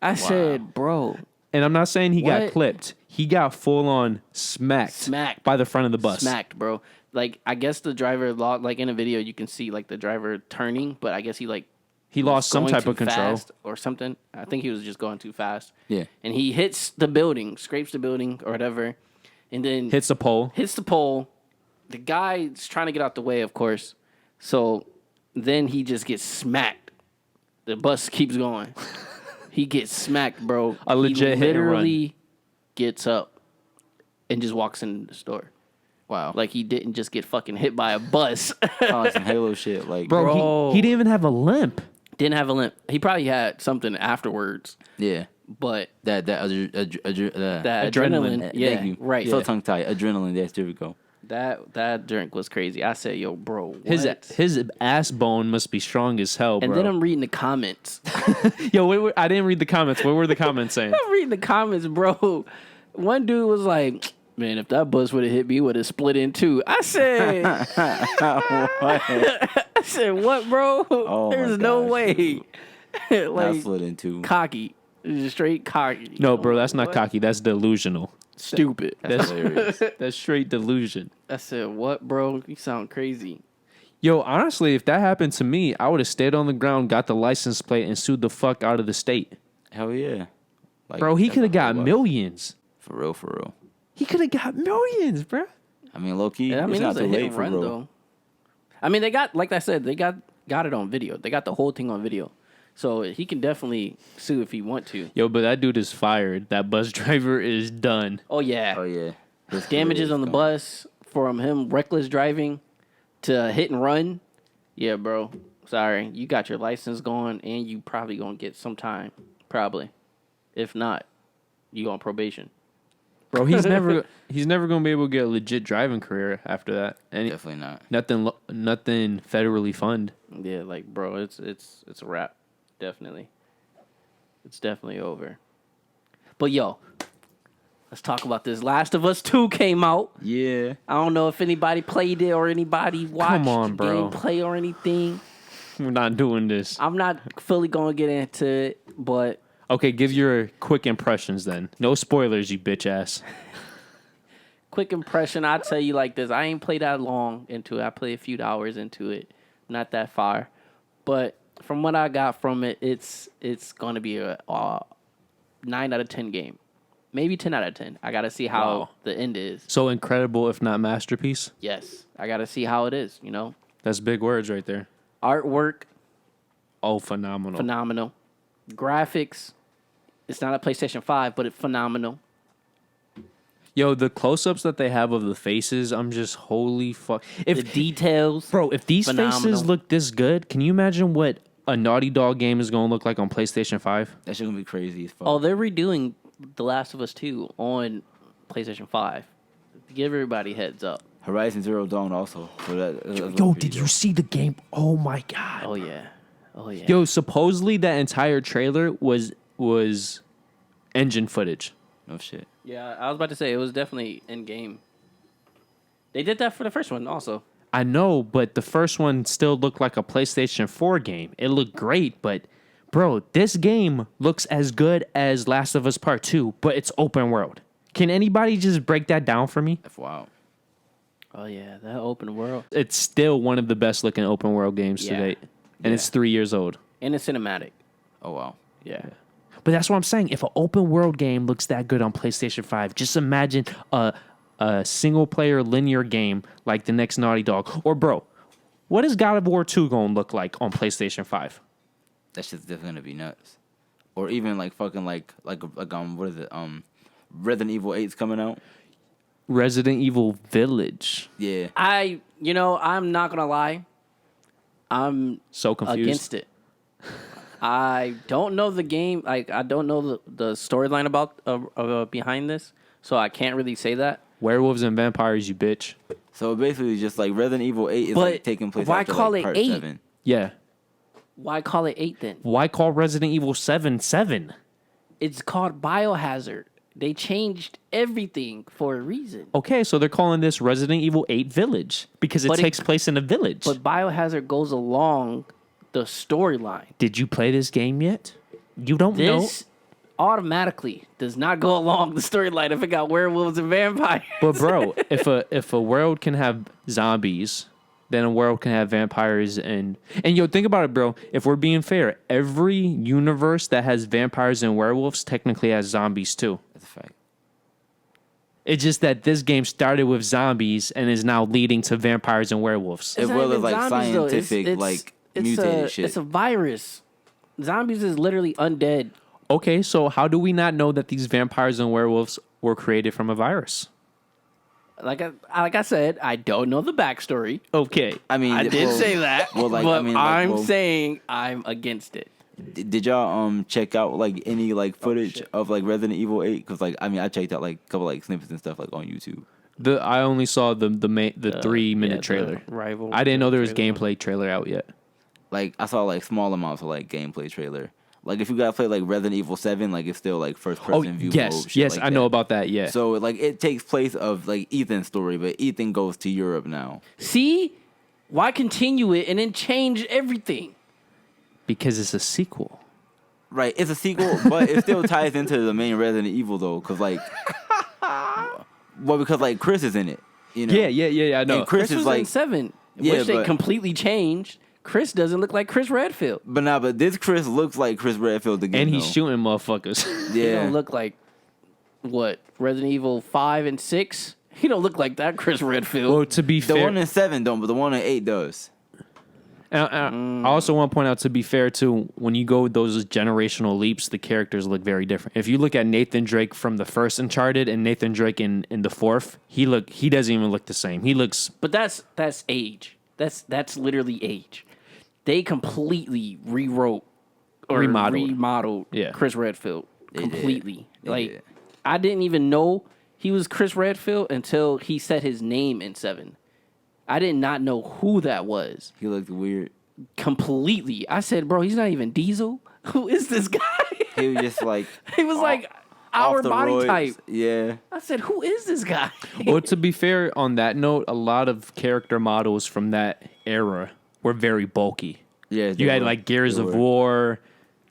[SPEAKER 2] I said, bro.
[SPEAKER 1] And I'm not saying he got
[SPEAKER 2] What?
[SPEAKER 1] clipped. He got full-on smacked by the front of the bus.
[SPEAKER 2] Smacked, bro. Like, I guess the driver, like in a video, you can see like the driver turning, but I guess he
[SPEAKER 1] lost some
[SPEAKER 2] going
[SPEAKER 1] type
[SPEAKER 2] too
[SPEAKER 1] of control.
[SPEAKER 2] fast or something. I think he was just going too fast.
[SPEAKER 3] Yeah.
[SPEAKER 2] And he hits the building, scrapes the building or whatever, and then
[SPEAKER 1] Hits the pole.
[SPEAKER 2] hits the pole. The guy's trying to get out the way, of course. So then he just gets smacked. The bus keeps going. He gets smacked, bro.
[SPEAKER 1] A legit
[SPEAKER 2] he
[SPEAKER 1] hit and run.
[SPEAKER 2] literally gets up and just walks in the store.
[SPEAKER 3] Wow.
[SPEAKER 2] Like he didn't just get fucking hit by a bus.
[SPEAKER 3] Like some Halo shit. Like,
[SPEAKER 1] Bro, he didn't even have a limp.
[SPEAKER 2] Didn't have a limp. He probably had something afterwards,
[SPEAKER 3] yeah.
[SPEAKER 2] but
[SPEAKER 3] That
[SPEAKER 2] that
[SPEAKER 1] Adrenaline.
[SPEAKER 2] adrenaline. Yeah,
[SPEAKER 3] Thank you.
[SPEAKER 2] right.
[SPEAKER 3] So tongue tied. Adrenaline. There we go.
[SPEAKER 2] That drink was crazy. I said, yo, bro, what?
[SPEAKER 1] His ass bone must be strong as hell, bro.
[SPEAKER 2] And then I'm reading the comments.
[SPEAKER 1] Yo, I didn't read the comments. What were the comments saying?
[SPEAKER 2] I'm reading the comments, bro. One dude was like, man, if that bus would have hit me, would have split in two. I said, I said, what, bro?
[SPEAKER 3] Oh my
[SPEAKER 2] There's no
[SPEAKER 3] gosh,
[SPEAKER 2] way.
[SPEAKER 3] Not
[SPEAKER 2] Like,
[SPEAKER 3] split in two.
[SPEAKER 2] cocky. Just straight cocky.
[SPEAKER 1] No, bro, that's not
[SPEAKER 2] What?
[SPEAKER 1] cocky. That's delusional.
[SPEAKER 2] Stupid.
[SPEAKER 3] That's hilarious.
[SPEAKER 1] That's straight delusion.
[SPEAKER 2] I said, what, bro? You sound crazy.
[SPEAKER 1] Yo, honestly, if that happened to me, I would have stayed on the ground, got the license plate, and sued the fuck out of the state.
[SPEAKER 3] Hell yeah. Like,
[SPEAKER 1] Bro, he
[SPEAKER 3] that's
[SPEAKER 1] could have
[SPEAKER 3] a
[SPEAKER 1] got
[SPEAKER 3] whole lot.
[SPEAKER 1] millions.
[SPEAKER 3] For real, for real.
[SPEAKER 1] He could have got millions, bro.
[SPEAKER 3] I mean, low key,
[SPEAKER 2] Yeah, I mean,
[SPEAKER 3] it's
[SPEAKER 2] it
[SPEAKER 3] not
[SPEAKER 2] was
[SPEAKER 3] too
[SPEAKER 2] a hit
[SPEAKER 3] late
[SPEAKER 2] and
[SPEAKER 3] for
[SPEAKER 2] run,
[SPEAKER 3] real.
[SPEAKER 2] though. I mean, they got, like I said, they got it on video. They got the whole thing on video. So he can definitely sue if he want to.
[SPEAKER 1] Yo, but that dude is fired. That bus driver is done.
[SPEAKER 2] Oh, yeah.
[SPEAKER 3] Oh yeah. This
[SPEAKER 2] Damages
[SPEAKER 3] career
[SPEAKER 2] on the
[SPEAKER 3] is
[SPEAKER 2] bus from him reckless driving to hit and run. Yeah, bro. Sorry. You got your license going, and you probably going to get some time. Probably. If not, you on probation.
[SPEAKER 1] Bro, he's never going to be able to get a legit driving career after that.
[SPEAKER 3] gone.
[SPEAKER 1] And
[SPEAKER 3] Definitely not.
[SPEAKER 1] nothing federally fund.
[SPEAKER 2] Yeah, like, bro, it's a wrap. Definitely. It's definitely over. But, yo, let's talk about this. Last of Us 2 came out.
[SPEAKER 3] Yeah.
[SPEAKER 2] I don't know if anybody played it or anybody watched
[SPEAKER 1] on, bro.
[SPEAKER 2] gameplay or anything.
[SPEAKER 1] We're not doing this.
[SPEAKER 2] I'm not fully going to get into it, but
[SPEAKER 1] Okay, give your quick impressions then. No spoilers, you bitch ass.
[SPEAKER 2] quick impression, I'll tell you like this. I ain't played that long into it. I played a few hours into it. Not that far. But from what I got from it, it's going to be a 9 out of 10 game. Maybe 10 out of 10. I got to see how
[SPEAKER 1] Wow.
[SPEAKER 2] the end is.
[SPEAKER 1] So incredible, if not masterpiece.
[SPEAKER 2] Yes. I got to see how it is, you know.
[SPEAKER 1] That's big words right there.
[SPEAKER 2] Artwork,
[SPEAKER 1] Oh, phenomenal.
[SPEAKER 2] phenomenal. Graphics, it's not a PlayStation 5, but it's phenomenal.
[SPEAKER 1] Yo, the close-ups that they have of the faces, I'm just holy fuck.
[SPEAKER 2] The
[SPEAKER 1] If
[SPEAKER 2] details.
[SPEAKER 1] bro, if these
[SPEAKER 2] phenomenal.
[SPEAKER 1] faces look this good, can you imagine what a Naughty Dog game is going to look like on PlayStation 5?
[SPEAKER 3] That shit gonna be crazy as fuck.
[SPEAKER 2] Oh, they're redoing The Last of Us 2 on PlayStation 5. Give everybody heads up.
[SPEAKER 3] Horizon Zero Dawn also. So that's
[SPEAKER 1] Yo,
[SPEAKER 3] pretty
[SPEAKER 1] did you
[SPEAKER 3] dope.
[SPEAKER 1] see the game? Oh my god.
[SPEAKER 2] Oh yeah. Oh yeah.
[SPEAKER 1] Yo, supposedly that entire trailer was engine footage.
[SPEAKER 3] No shit.
[SPEAKER 2] Yeah, I was about to say it was definitely in game. They did that for the first one also.
[SPEAKER 1] I know, but the first one still looked like a PlayStation 4 game. It looked great, but bro, this game looks as good as Last of Us Part 2, but it's open world. Can anybody just break that down for me?
[SPEAKER 3] That's wild.
[SPEAKER 2] Oh yeah, that open world
[SPEAKER 1] It's still one of the best looking open world games to
[SPEAKER 2] Yeah.
[SPEAKER 1] date. And it's 3 years old.
[SPEAKER 2] and it's cinematic.
[SPEAKER 3] Oh wow.
[SPEAKER 2] Yeah.
[SPEAKER 1] But that's what I'm saying. If an open world game looks that good on PlayStation 5, just imagine a single player linear game like the next Naughty Dog. Or bro, what is God of War 2 going to look like on PlayStation 5?
[SPEAKER 3] That shit's definitely gonna be nuts. Or even like fucking like what is it? Resident Evil 8's coming out.
[SPEAKER 1] Resident Evil Village.
[SPEAKER 3] Yeah.
[SPEAKER 2] I'm not gonna lie. I'm
[SPEAKER 1] So confused.
[SPEAKER 2] against it. I don't know the game. Like I don't know the storyline about behind this, so I can't really say that.
[SPEAKER 1] Werewolves and vampires, you bitch.
[SPEAKER 3] So basically, just like Resident Evil 8 is
[SPEAKER 2] But
[SPEAKER 3] like taking place
[SPEAKER 2] why
[SPEAKER 3] after
[SPEAKER 2] call
[SPEAKER 3] like
[SPEAKER 2] it
[SPEAKER 3] part
[SPEAKER 2] 8?
[SPEAKER 3] 7.
[SPEAKER 1] Yeah.
[SPEAKER 2] Why call it 8 then?
[SPEAKER 1] Why call Resident Evil 7 7?
[SPEAKER 2] It's called Biohazard. They changed everything for a reason.
[SPEAKER 1] Okay, so they're calling this Resident Evil 8 Village because it
[SPEAKER 2] But it-
[SPEAKER 1] takes place in a village.
[SPEAKER 2] But Biohazard goes along the storyline.
[SPEAKER 1] Did you play this game yet? You don't know.
[SPEAKER 2] This automatically does not go along the storyline if it got werewolves and vampires.
[SPEAKER 1] But bro, if a world can have zombies, then a world can have vampires and yo, think about it, bro. If we're being fair, every universe that has vampires and werewolves technically has zombies too.
[SPEAKER 3] That's a fact.
[SPEAKER 1] It's just that this game started with zombies and is now leading to vampires and werewolves.
[SPEAKER 3] As
[SPEAKER 2] not
[SPEAKER 3] well as
[SPEAKER 2] even
[SPEAKER 3] like
[SPEAKER 2] zombies, though.
[SPEAKER 3] scientific like mutated shit.
[SPEAKER 2] It's a virus. Zombies is literally undead.
[SPEAKER 1] Okay, so how do we not know that these vampires and werewolves were created from a virus?
[SPEAKER 2] Like I said, I don't know the backstory.
[SPEAKER 1] Okay.
[SPEAKER 3] I mean,
[SPEAKER 2] I did
[SPEAKER 3] well,
[SPEAKER 2] say that,
[SPEAKER 3] Well, like
[SPEAKER 2] but
[SPEAKER 3] I mean, like,
[SPEAKER 2] I'm
[SPEAKER 3] well,
[SPEAKER 2] saying I'm against it.
[SPEAKER 3] Did y'all check out like any like footage
[SPEAKER 2] shit.
[SPEAKER 3] of like Resident Evil 8? Because like I mean, I checked out like a couple like snippets and stuff like on YouTube.
[SPEAKER 1] I only saw the 3-minute trailer.
[SPEAKER 2] Rival.
[SPEAKER 1] I didn't know there was
[SPEAKER 2] trailer.
[SPEAKER 1] gameplay trailer out yet.
[SPEAKER 3] Like I saw like small amounts of like gameplay trailer. Like if you gotta play like Resident Evil 7, like it's still like first person view mode. Shit
[SPEAKER 1] yes,
[SPEAKER 3] like
[SPEAKER 1] I know
[SPEAKER 3] that.
[SPEAKER 1] about that. Yeah.
[SPEAKER 3] So like it takes place of like Ethan's story, but Ethan goes to Europe now.
[SPEAKER 2] See, why continue it and then change everything?
[SPEAKER 1] Because it's a sequel.
[SPEAKER 3] Right, it's a sequel, but it still ties into the main Resident Evil though, because like, because like Chris is in it. You know?
[SPEAKER 1] Yeah. I know.
[SPEAKER 3] And Chris
[SPEAKER 2] was
[SPEAKER 3] is like
[SPEAKER 2] in 7,
[SPEAKER 3] Yeah,
[SPEAKER 2] which they
[SPEAKER 3] but-
[SPEAKER 2] completely changed. Chris doesn't look like Chris Redfield.
[SPEAKER 3] But this Chris looks like Chris Redfield again.
[SPEAKER 1] And he's
[SPEAKER 3] though.
[SPEAKER 1] shooting motherfuckers.
[SPEAKER 2] He
[SPEAKER 3] Yeah,
[SPEAKER 2] don't look like what Resident Evil 5 and 6. He don't look like that Chris Redfield.
[SPEAKER 1] Well, to be
[SPEAKER 3] the
[SPEAKER 1] fair,
[SPEAKER 3] one in 7 don't, but the one in 8 does.
[SPEAKER 1] I also want to point out, to be fair, too, when you go with those generational leaps, the characters look very different. If you look at Nathan Drake from the first Uncharted and Nathan Drake in the fourth, he doesn't even look the same. He looks...
[SPEAKER 2] But that's age. That's literally age. They completely rewrote or remodeled
[SPEAKER 1] Yeah.
[SPEAKER 2] Chris Redfield
[SPEAKER 3] They
[SPEAKER 2] completely.
[SPEAKER 3] did. They
[SPEAKER 2] Like
[SPEAKER 3] did.
[SPEAKER 2] I didn't even know he was Chris Redfield until he said his name in 7. I did not know who that was.
[SPEAKER 3] He looked weird.
[SPEAKER 2] Completely. I said, bro, he's not even Diesel. Who is this guy?
[SPEAKER 3] He was just like
[SPEAKER 2] He was like our
[SPEAKER 3] off the
[SPEAKER 2] body
[SPEAKER 3] roids.
[SPEAKER 2] type.
[SPEAKER 3] Yeah,
[SPEAKER 2] I said, who is this guy?
[SPEAKER 1] Well, to be fair, on that note, a lot of character models from that era were very bulky.
[SPEAKER 3] yeah.
[SPEAKER 1] You had like Gears
[SPEAKER 3] They
[SPEAKER 1] of
[SPEAKER 3] were.
[SPEAKER 1] War.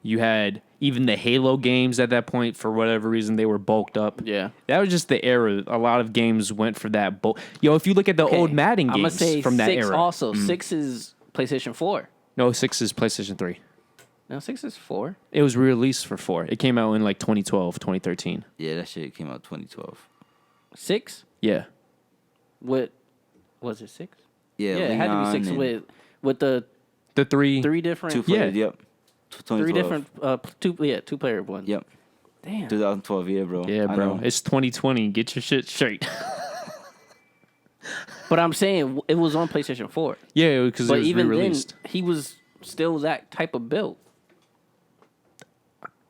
[SPEAKER 1] You had even the Halo games at that point. For whatever reason, they were bulked up.
[SPEAKER 2] Yeah.
[SPEAKER 1] That was just the era. A lot of games went for that bulk. Yo, if you look at the old Madden
[SPEAKER 2] I'm gonna
[SPEAKER 1] games
[SPEAKER 2] say
[SPEAKER 1] from that
[SPEAKER 2] 6
[SPEAKER 1] era.
[SPEAKER 2] also. 6 is PlayStation 4.
[SPEAKER 1] No, 6 is PlayStation 3.
[SPEAKER 2] No, 6 is 4.
[SPEAKER 1] It was released for 4. It came out in like 2012, 2013.
[SPEAKER 3] Yeah, that shit came out 2012.
[SPEAKER 2] 6?
[SPEAKER 1] Yeah.
[SPEAKER 2] What was it? 6?
[SPEAKER 3] Yeah,
[SPEAKER 2] Yeah, it had to
[SPEAKER 3] Leon
[SPEAKER 2] be 6
[SPEAKER 3] and
[SPEAKER 2] with the
[SPEAKER 1] The 3.
[SPEAKER 2] 3 different
[SPEAKER 3] two players. Yep. 2012.
[SPEAKER 2] 3 different two player ones.
[SPEAKER 3] Yep.
[SPEAKER 2] Damn.
[SPEAKER 3] 2012. Yeah, bro.
[SPEAKER 1] Yeah,
[SPEAKER 3] I
[SPEAKER 1] bro.
[SPEAKER 3] know.
[SPEAKER 1] It's 2020. Get your shit straight.
[SPEAKER 2] But I'm saying it was on PlayStation 4.
[SPEAKER 1] Yeah, because it
[SPEAKER 2] But
[SPEAKER 1] was
[SPEAKER 2] even then,
[SPEAKER 1] re-released.
[SPEAKER 2] he was still that type of build.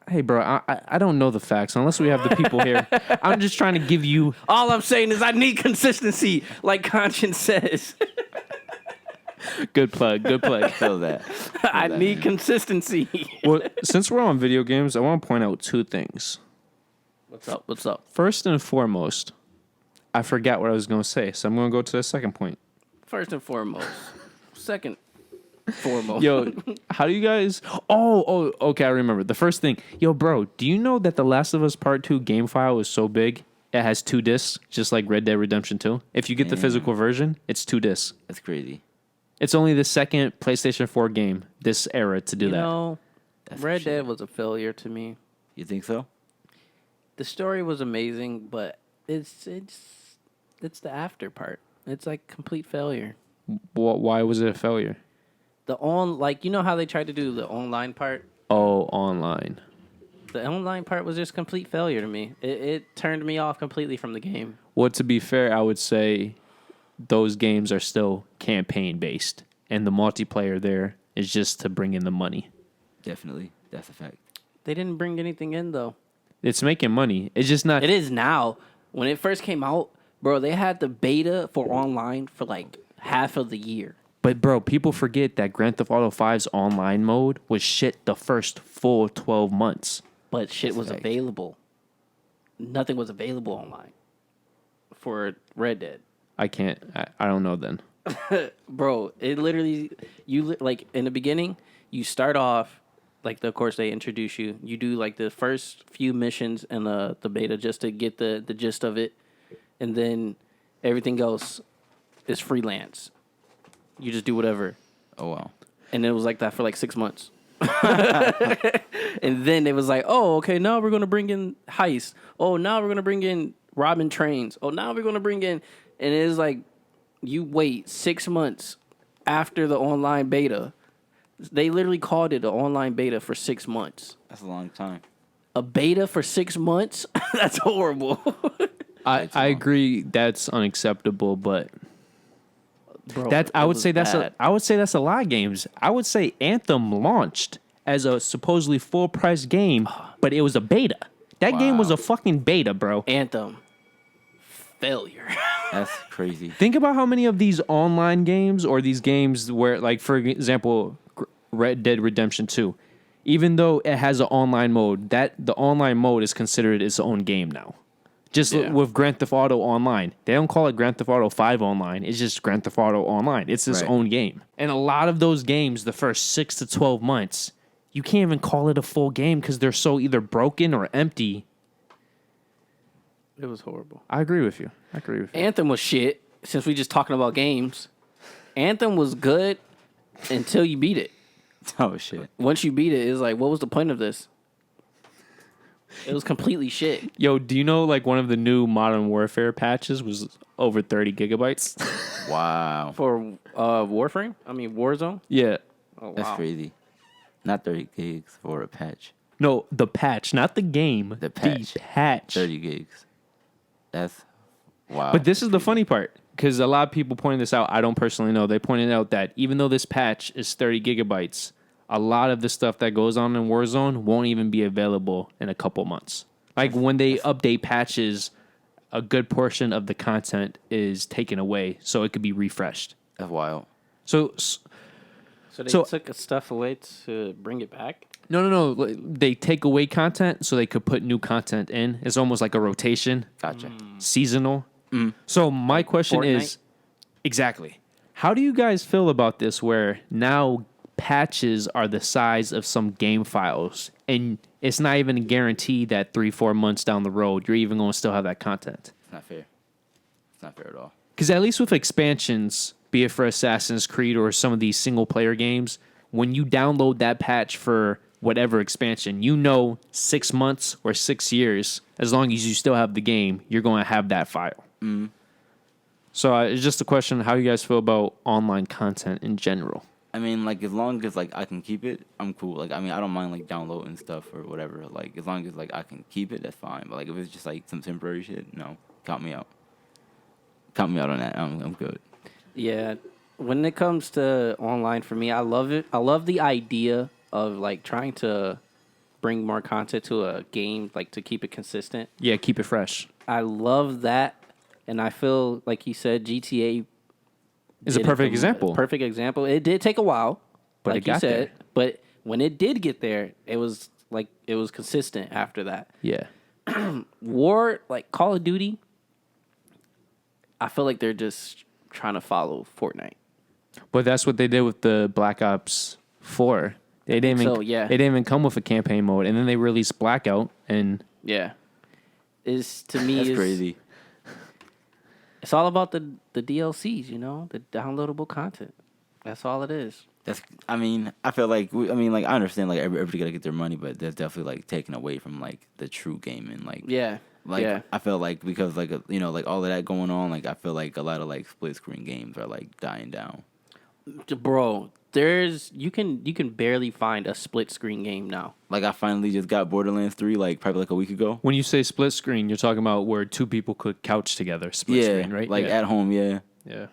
[SPEAKER 1] Hey, bro, I don't know the facts unless we have the people here. I'm just trying to give you...
[SPEAKER 2] All I'm saying is I need consistency, like Conscience says.
[SPEAKER 1] Good plug, good plug.
[SPEAKER 3] Feel that.
[SPEAKER 2] I need consistency.
[SPEAKER 1] Well, since we're on video games, I want to point out 2 things.
[SPEAKER 2] What's up? What's up?
[SPEAKER 1] First and foremost, I forgot what I was going to say, so I'm going to go to the second point.
[SPEAKER 2] First and foremost. Second foremost.
[SPEAKER 1] Yo, how do you guys... Oh, okay, I remember. The first thing. Yo, bro, do you know that The Last of Us Part 2 game file is so big, it has 2 discs, just like Red Dead Redemption 2? If you get the physical version, it's 2 discs.
[SPEAKER 3] That's crazy.
[SPEAKER 1] It's only the second PlayStation 4 game this era to do
[SPEAKER 2] You
[SPEAKER 1] that.
[SPEAKER 2] know,
[SPEAKER 3] That's
[SPEAKER 2] Red
[SPEAKER 3] some shit.
[SPEAKER 2] Dead was a failure to me.
[SPEAKER 3] You think so?
[SPEAKER 2] The story was amazing, but it's the after part. It's like complete failure.
[SPEAKER 1] Why was it a failure?
[SPEAKER 2] You know how they tried to do the online part?
[SPEAKER 1] Oh, online.
[SPEAKER 2] The online part was just complete failure to me. It turned me off completely from the game.
[SPEAKER 1] Well, to be fair, I would say those games are still campaign based, and the multiplayer there is just to bring in the money.
[SPEAKER 3] Definitely. That's a fact.
[SPEAKER 2] They didn't bring anything in though.
[SPEAKER 1] It's making money. It's just not.
[SPEAKER 2] It is now. When it first came out, bro, they had the beta for online for like half of the year.
[SPEAKER 1] But bro, people forget that Grand Theft Auto 5's online mode was shit the first full 12 months.
[SPEAKER 2] But shit
[SPEAKER 3] That's a
[SPEAKER 2] was
[SPEAKER 3] fact.
[SPEAKER 2] available. Nothing was available online for Red Dead.
[SPEAKER 1] I can't. I don't know then.
[SPEAKER 2] Bro, it literally like in the beginning, you start off like of course they introduce you. You do like the first few missions in the beta just to get the gist of it, and then everything else is freelance. You just do whatever,
[SPEAKER 3] Oh wow.
[SPEAKER 2] and it was like that for like 6 months. And then it was like, oh, okay, now we're gonna bring in heist. Oh, now we're gonna bring in robbing trains. Oh, now we're gonna bring in, and it's like you wait 6 months after the online beta. They literally called it an online beta for 6 months.
[SPEAKER 3] That's a long time.
[SPEAKER 2] A beta for 6 months? That's horrible.
[SPEAKER 1] I agree that's unacceptable, but
[SPEAKER 2] Bro,
[SPEAKER 1] I
[SPEAKER 2] it
[SPEAKER 1] would
[SPEAKER 2] was
[SPEAKER 1] say that's
[SPEAKER 2] bad.
[SPEAKER 1] I would say that's a lot of games. I would say Anthem launched as a supposedly full price game, but it was a beta. That game was a fucking beta, bro.
[SPEAKER 2] Anthem failure.
[SPEAKER 3] That's crazy.
[SPEAKER 1] Think about how many of these online games or these games where, like, for example, Red Dead Redemption 2, even though it has an online mode, that the online mode is considered its own game now. Just with Grand Theft Auto Online. They don't call it Grand Theft Auto 5 Online. It's just Grand Theft Auto Online. It's its own game. And a lot of those games, the first 6 to 12 months, you can't even call it a full game because they're so either broken or empty.
[SPEAKER 2] It was horrible.
[SPEAKER 1] I agree with you.
[SPEAKER 2] Anthem was shit, since we just talking about games. Anthem was good until you beat it.
[SPEAKER 3] Oh, shit.
[SPEAKER 2] Once you beat it, it's like, what was the point of this? It was completely shit.
[SPEAKER 1] Yo, do you know, like, one of the new Modern Warfare patches was over 30 gigabytes?
[SPEAKER 3] Wow.
[SPEAKER 2] For Warframe? I mean, Warzone?
[SPEAKER 1] Yeah.
[SPEAKER 2] Oh, wow.
[SPEAKER 3] That's crazy. Not 30 gigs for a patch.
[SPEAKER 1] No, the patch, not the game.
[SPEAKER 3] The patch.
[SPEAKER 1] The patch.
[SPEAKER 3] 30 gigs. That's wow.
[SPEAKER 1] But this is the funny part, because a lot of people pointed this out. I don't personally know. They pointed out that even though this patch is 30 gigabytes, a lot of the stuff that goes on in Warzone won't even be available in a couple months. Like when they update patches, a good portion of the content is taken away, so it could be refreshed.
[SPEAKER 3] That's wild.
[SPEAKER 2] So they took stuff away to bring it back?
[SPEAKER 1] No. They take away content so they could put new content in. It's almost like a rotation.
[SPEAKER 3] Gotcha.
[SPEAKER 1] Seasonal. So my question
[SPEAKER 2] Fortnite?
[SPEAKER 1] is, exactly, how do you guys feel about this where now patches are the size of some game files and it's not even a guarantee that 3-4 months down the road you're even going to still have that content?
[SPEAKER 3] It's not fair. It's not fair at all.
[SPEAKER 1] Because at least with expansions, be it for Assassin's Creed or some of these single player games, when you download that patch for whatever expansion, you know 6 months or 6 years, as long as you still have the game, you're going to have that file. So it's just a question of how you guys feel about online content in general.
[SPEAKER 3] I mean, like, as long as, like, I can keep it, I'm cool. Like, I mean, I don't mind, like, downloading stuff or whatever. Like, as long as, like, I can keep it, that's fine. But, like, if it's just, like, some temporary shit, no. Count me out. Count me out on that. I'm good.
[SPEAKER 2] Yeah. When it comes to online, for me, I love it. I love the idea of, like, trying to bring more content to a game, like, to keep it consistent.
[SPEAKER 1] Yeah, keep it fresh.
[SPEAKER 2] I love that. And I feel, like you said, GTA
[SPEAKER 1] It's a perfect example.
[SPEAKER 2] Perfect example. It did take a while,
[SPEAKER 1] But
[SPEAKER 2] like
[SPEAKER 1] it got
[SPEAKER 2] you said.
[SPEAKER 1] there.
[SPEAKER 2] But when it did get there, it was consistent after that.
[SPEAKER 1] Yeah.
[SPEAKER 2] Like Call of Duty, I feel like they're just trying to follow Fortnite.
[SPEAKER 1] But that's what they did with the Black Ops 4. They didn't even,
[SPEAKER 2] So, yeah.
[SPEAKER 1] It didn't even come with a campaign mode. And then they released Blackout. And
[SPEAKER 2] Yeah. To me,
[SPEAKER 3] That's crazy.
[SPEAKER 2] It's all about the DLCs, you know, the downloadable content. That's all it is.
[SPEAKER 3] I mean, I feel like, I understand, like, everybody got to get their money, but that's definitely, like, taken away from, like, the true gaming. Like,
[SPEAKER 2] Yeah.
[SPEAKER 3] Like,
[SPEAKER 2] yeah.
[SPEAKER 3] I feel like because, like, you know, like, all of that going on, like, I feel like a lot of, like, split-screen games are, like, dying down.
[SPEAKER 2] Bro, you can barely find a split screen game now.
[SPEAKER 3] Like, I finally just got Borderlands 3, like, probably, like, a week ago.
[SPEAKER 1] when you say split screen, you're talking about where two people could couch together. Split screen, right?
[SPEAKER 3] Like,
[SPEAKER 1] yeah.
[SPEAKER 3] at home, yeah.
[SPEAKER 1] Yeah.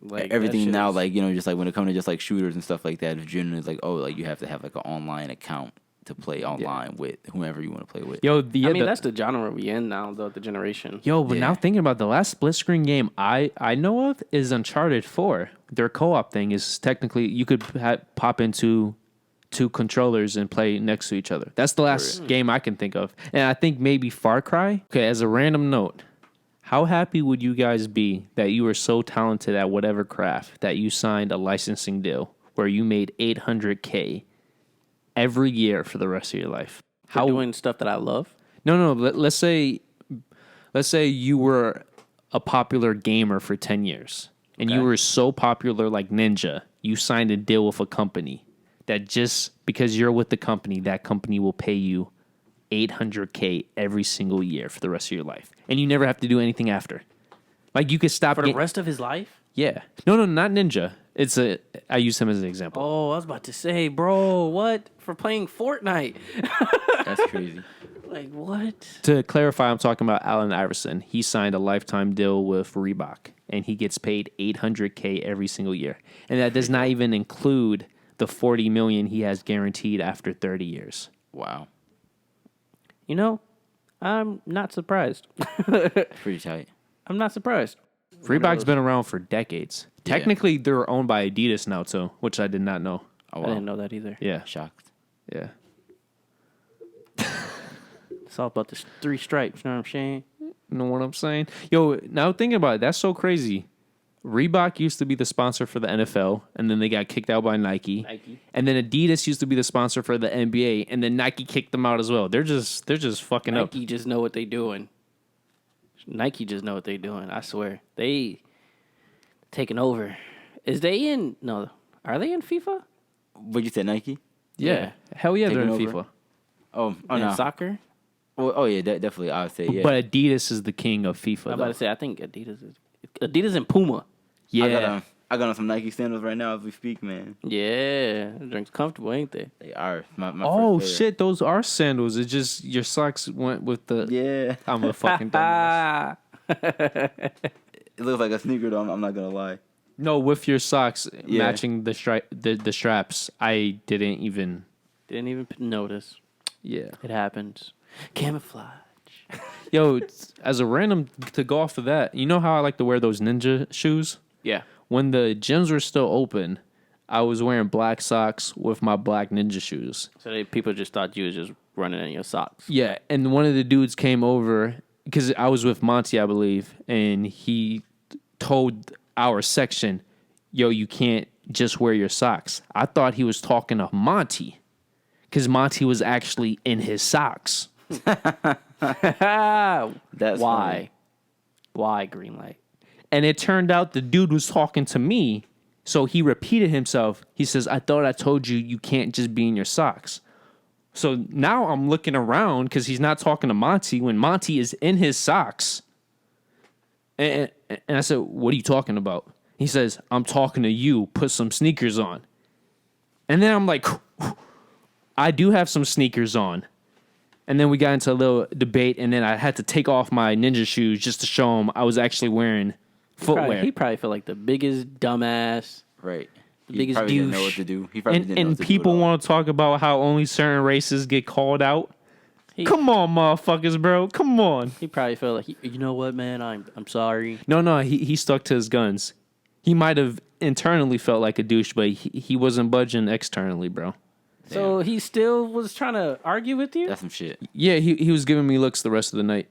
[SPEAKER 2] Like
[SPEAKER 3] Everything
[SPEAKER 2] that
[SPEAKER 3] now,
[SPEAKER 2] shit
[SPEAKER 3] like, you know, just, like, when it comes to just, like, shooters and stuff like that, it's generally, like, oh, like, you have to have, like, an online account to play online with whomever you want to play with.
[SPEAKER 1] Yo,
[SPEAKER 2] I mean, that's the genre we in now, though, the generation.
[SPEAKER 1] Yo, but
[SPEAKER 3] Yeah.
[SPEAKER 1] now thinking about the last split screen game I know of is Uncharted 4. Their co-op thing is technically you could pop into two controllers and play next to each other. That's the last game I can think of. And I think maybe Far Cry. Okay, as a random note, how happy would you guys be that you were so talented at whatever craft that you signed a licensing deal where you made $800K every year for the rest of your life?
[SPEAKER 2] How doing stuff that I love?
[SPEAKER 1] No. Let's say you were a popular gamer for 10 years and you were so popular like Ninja, you signed a deal with a company that just because you're with the company, that company will pay you $800K every single year for the rest of your life. And you never have to do anything after. Like you could stop
[SPEAKER 2] For the rest of his life?
[SPEAKER 1] Yeah. No, not Ninja. I use him as an example.
[SPEAKER 2] Oh, I was about to say, bro, what? For playing Fortnite?
[SPEAKER 3] That's crazy.
[SPEAKER 2] Like, what?
[SPEAKER 1] To clarify, I'm talking about Allen Iverson. He signed a lifetime deal with Reebok, and he gets paid $800K every single year. And that does not even include the $40 million he has guaranteed after 30 years.
[SPEAKER 3] Wow.
[SPEAKER 2] You know, I'm not surprised.
[SPEAKER 3] Pretty tight.
[SPEAKER 2] I'm not surprised.
[SPEAKER 1] Reebok's been around for decades.
[SPEAKER 3] Yeah.
[SPEAKER 1] Technically, they're owned by Adidas now too, which I did not know.
[SPEAKER 3] Oh,
[SPEAKER 2] I
[SPEAKER 3] wow.
[SPEAKER 2] didn't know that either.
[SPEAKER 1] Yeah,
[SPEAKER 3] Shocked.
[SPEAKER 1] yeah.
[SPEAKER 2] It's all about the 3 stripes. You know what I'm saying?
[SPEAKER 1] You know what I'm saying? Yo, now thinking about it, that's so crazy. Reebok used to be the sponsor for the NFL, and then they got kicked out by Nike. And then Adidas used to be the sponsor for the NBA, and then Nike kicked them out as well. They're just fucking up.
[SPEAKER 2] Nike just know what they doing. Nike just know what they doing. I swear. They taking over. Is they in? No. Are they in FIFA?
[SPEAKER 3] What you said, Nike?
[SPEAKER 1] Yeah. Hell yeah, they're in
[SPEAKER 3] Taking over?
[SPEAKER 1] FIFA.
[SPEAKER 3] Oh
[SPEAKER 2] In
[SPEAKER 3] no.
[SPEAKER 2] soccer?
[SPEAKER 3] Well, oh yeah, definitely. I would say yeah.
[SPEAKER 1] But Adidas is the king of FIFA.
[SPEAKER 2] I'm about
[SPEAKER 1] Though.
[SPEAKER 2] to say, I think Adidas and Puma.
[SPEAKER 1] Yeah.
[SPEAKER 3] I got on some Nike sandals right now as we speak, man.
[SPEAKER 2] Yeah. Drinks comfortable, ain't they?
[SPEAKER 3] They are my
[SPEAKER 1] Oh
[SPEAKER 3] first pair.
[SPEAKER 1] shit, those are sandals. It's just your socks went with the.
[SPEAKER 3] Yeah,
[SPEAKER 1] I'm a fucking dumbass.
[SPEAKER 3] it looks like a sneaker though. I'm not gonna lie.
[SPEAKER 1] No, with your socks
[SPEAKER 3] Yeah.
[SPEAKER 1] matching the straps. I didn't even.
[SPEAKER 2] Didn't even notice.
[SPEAKER 1] Yeah.
[SPEAKER 2] It happens. Camouflage.
[SPEAKER 1] Yo, as a random to go off of that, you know how I like to wear those ninja shoes?
[SPEAKER 2] Yeah.
[SPEAKER 1] When the gyms were still open, I was wearing black socks with my black ninja shoes.
[SPEAKER 2] So people just thought you was just running in your socks.
[SPEAKER 1] Yeah, and one of the dudes came over because I was with Monty, I believe, and he told our section, "Yo, you can't just wear your socks." I thought he was talking to Monty because Monty was actually in his socks.
[SPEAKER 3] That's
[SPEAKER 2] Why?
[SPEAKER 3] funny.
[SPEAKER 2] Why green light?
[SPEAKER 1] And it turned out the dude was talking to me, so he repeated himself. He says, "I thought I told you you can't just be in your socks." So now I'm looking around because he's not talking to Monty when Monty is in his socks. And I said, "What are you talking about?" He says, "I'm talking to you. Put some sneakers on." And then I'm like, I do have some sneakers on. And then we got into a little debate, and then I had to take off my ninja shoes just to show him I was actually wearing footwear.
[SPEAKER 2] He probably felt like the biggest dumbass.
[SPEAKER 3] Right.
[SPEAKER 2] The
[SPEAKER 3] He
[SPEAKER 2] biggest
[SPEAKER 3] probably didn't know
[SPEAKER 2] douche.
[SPEAKER 3] what to do. He probably didn't know
[SPEAKER 1] And
[SPEAKER 3] what to do
[SPEAKER 1] people
[SPEAKER 3] at all.
[SPEAKER 1] want to talk about how only certain races get called out. Come on, motherfuckers, bro. Come on.
[SPEAKER 2] He probably felt like, you know what, man? I'm sorry.
[SPEAKER 1] No, he stuck to his guns. He might have internally felt like a douche, but he wasn't budging externally, bro.
[SPEAKER 2] So he still was trying to argue with you?
[SPEAKER 3] That's some shit.
[SPEAKER 1] Yeah, he was giving me looks the rest of the night.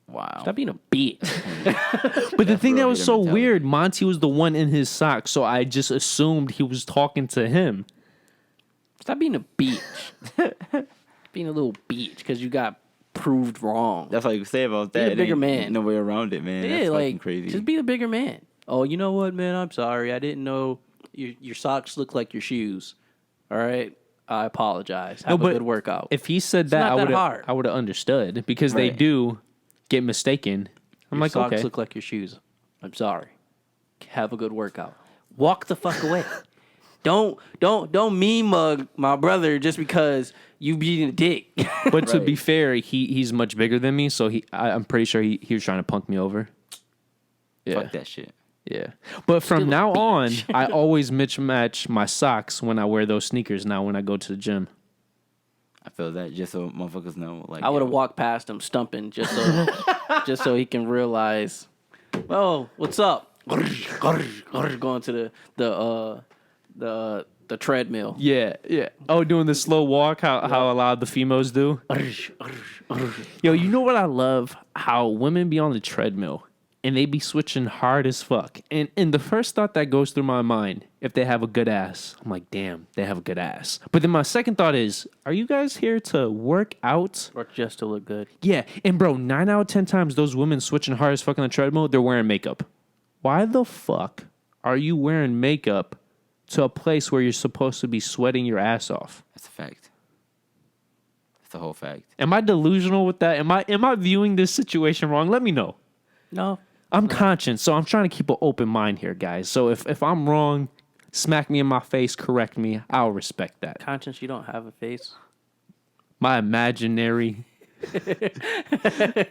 [SPEAKER 3] Wow.
[SPEAKER 2] Stop being a bitch.
[SPEAKER 1] But the thing that
[SPEAKER 3] real
[SPEAKER 1] was
[SPEAKER 3] hater
[SPEAKER 1] so
[SPEAKER 3] mentality.
[SPEAKER 1] weird, Monty was the one in his socks, so I just assumed he was talking to him.
[SPEAKER 2] Stop being a bitch. Being a little bitch because you got proved wrong.
[SPEAKER 3] That's all you can say about
[SPEAKER 2] Be
[SPEAKER 3] that.
[SPEAKER 2] a bigger
[SPEAKER 3] Ain't
[SPEAKER 2] man.
[SPEAKER 3] No way around it, man.
[SPEAKER 2] Yeah,
[SPEAKER 3] That's fucking
[SPEAKER 2] like
[SPEAKER 3] crazy.
[SPEAKER 2] just be the bigger man. Oh, you know what, man? I'm sorry. I didn't know your socks look like your shoes. All right, I apologize. Have a good workout.
[SPEAKER 1] If he said that,
[SPEAKER 2] not
[SPEAKER 1] I
[SPEAKER 2] that
[SPEAKER 1] would
[SPEAKER 2] hard.
[SPEAKER 1] I would have understood because they
[SPEAKER 3] Right.
[SPEAKER 1] do get mistaken. I'm
[SPEAKER 2] your
[SPEAKER 1] like,
[SPEAKER 2] socks
[SPEAKER 1] okay.
[SPEAKER 2] look like your shoes. I'm sorry. Have a good workout. Walk the fuck away. Don't mean mug my brother just because you being a dick.
[SPEAKER 1] But to
[SPEAKER 3] Right.
[SPEAKER 1] be fair, he's much bigger than me, so I'm pretty sure he was trying to punk me over. Yeah.
[SPEAKER 3] Fuck that shit.
[SPEAKER 1] Yeah. But from
[SPEAKER 2] Still a
[SPEAKER 1] now on,
[SPEAKER 2] bitch.
[SPEAKER 1] I always mismatch my socks when I wear those sneakers now when I go to the gym.
[SPEAKER 3] I feel that just so motherfuckers know. Like
[SPEAKER 2] I would have
[SPEAKER 3] yo,
[SPEAKER 2] walked past him stumping just so he can realize, oh, what's up? Going to the treadmill.
[SPEAKER 1] Yeah, yeah. Oh, doing the slow walk, how a lot of the females do. Yo, you know what I love? How women be on the treadmill and they be switching hard as fuck. And the first thought that goes through my mind, if they have a good ass, I'm like, damn, they have a good ass. But then my second thought is, are you guys here to work out?
[SPEAKER 2] Or just to look good.
[SPEAKER 1] Yeah, and bro, 9 out of 10 times those women switching hard as fuck on the treadmill, they're wearing makeup. Why the fuck are you wearing makeup to a place where you're supposed to be sweating your ass off?
[SPEAKER 3] That's a fact. That's a whole fact.
[SPEAKER 1] Am I delusional with that? Am I viewing this situation wrong? Let me know.
[SPEAKER 2] No.
[SPEAKER 1] I'm conscious, so I'm trying to keep an open mind here, guys. So if I'm wrong, smack me in my face, correct me. I'll respect that.
[SPEAKER 2] Conscience, you don't have a face.
[SPEAKER 1] My imaginary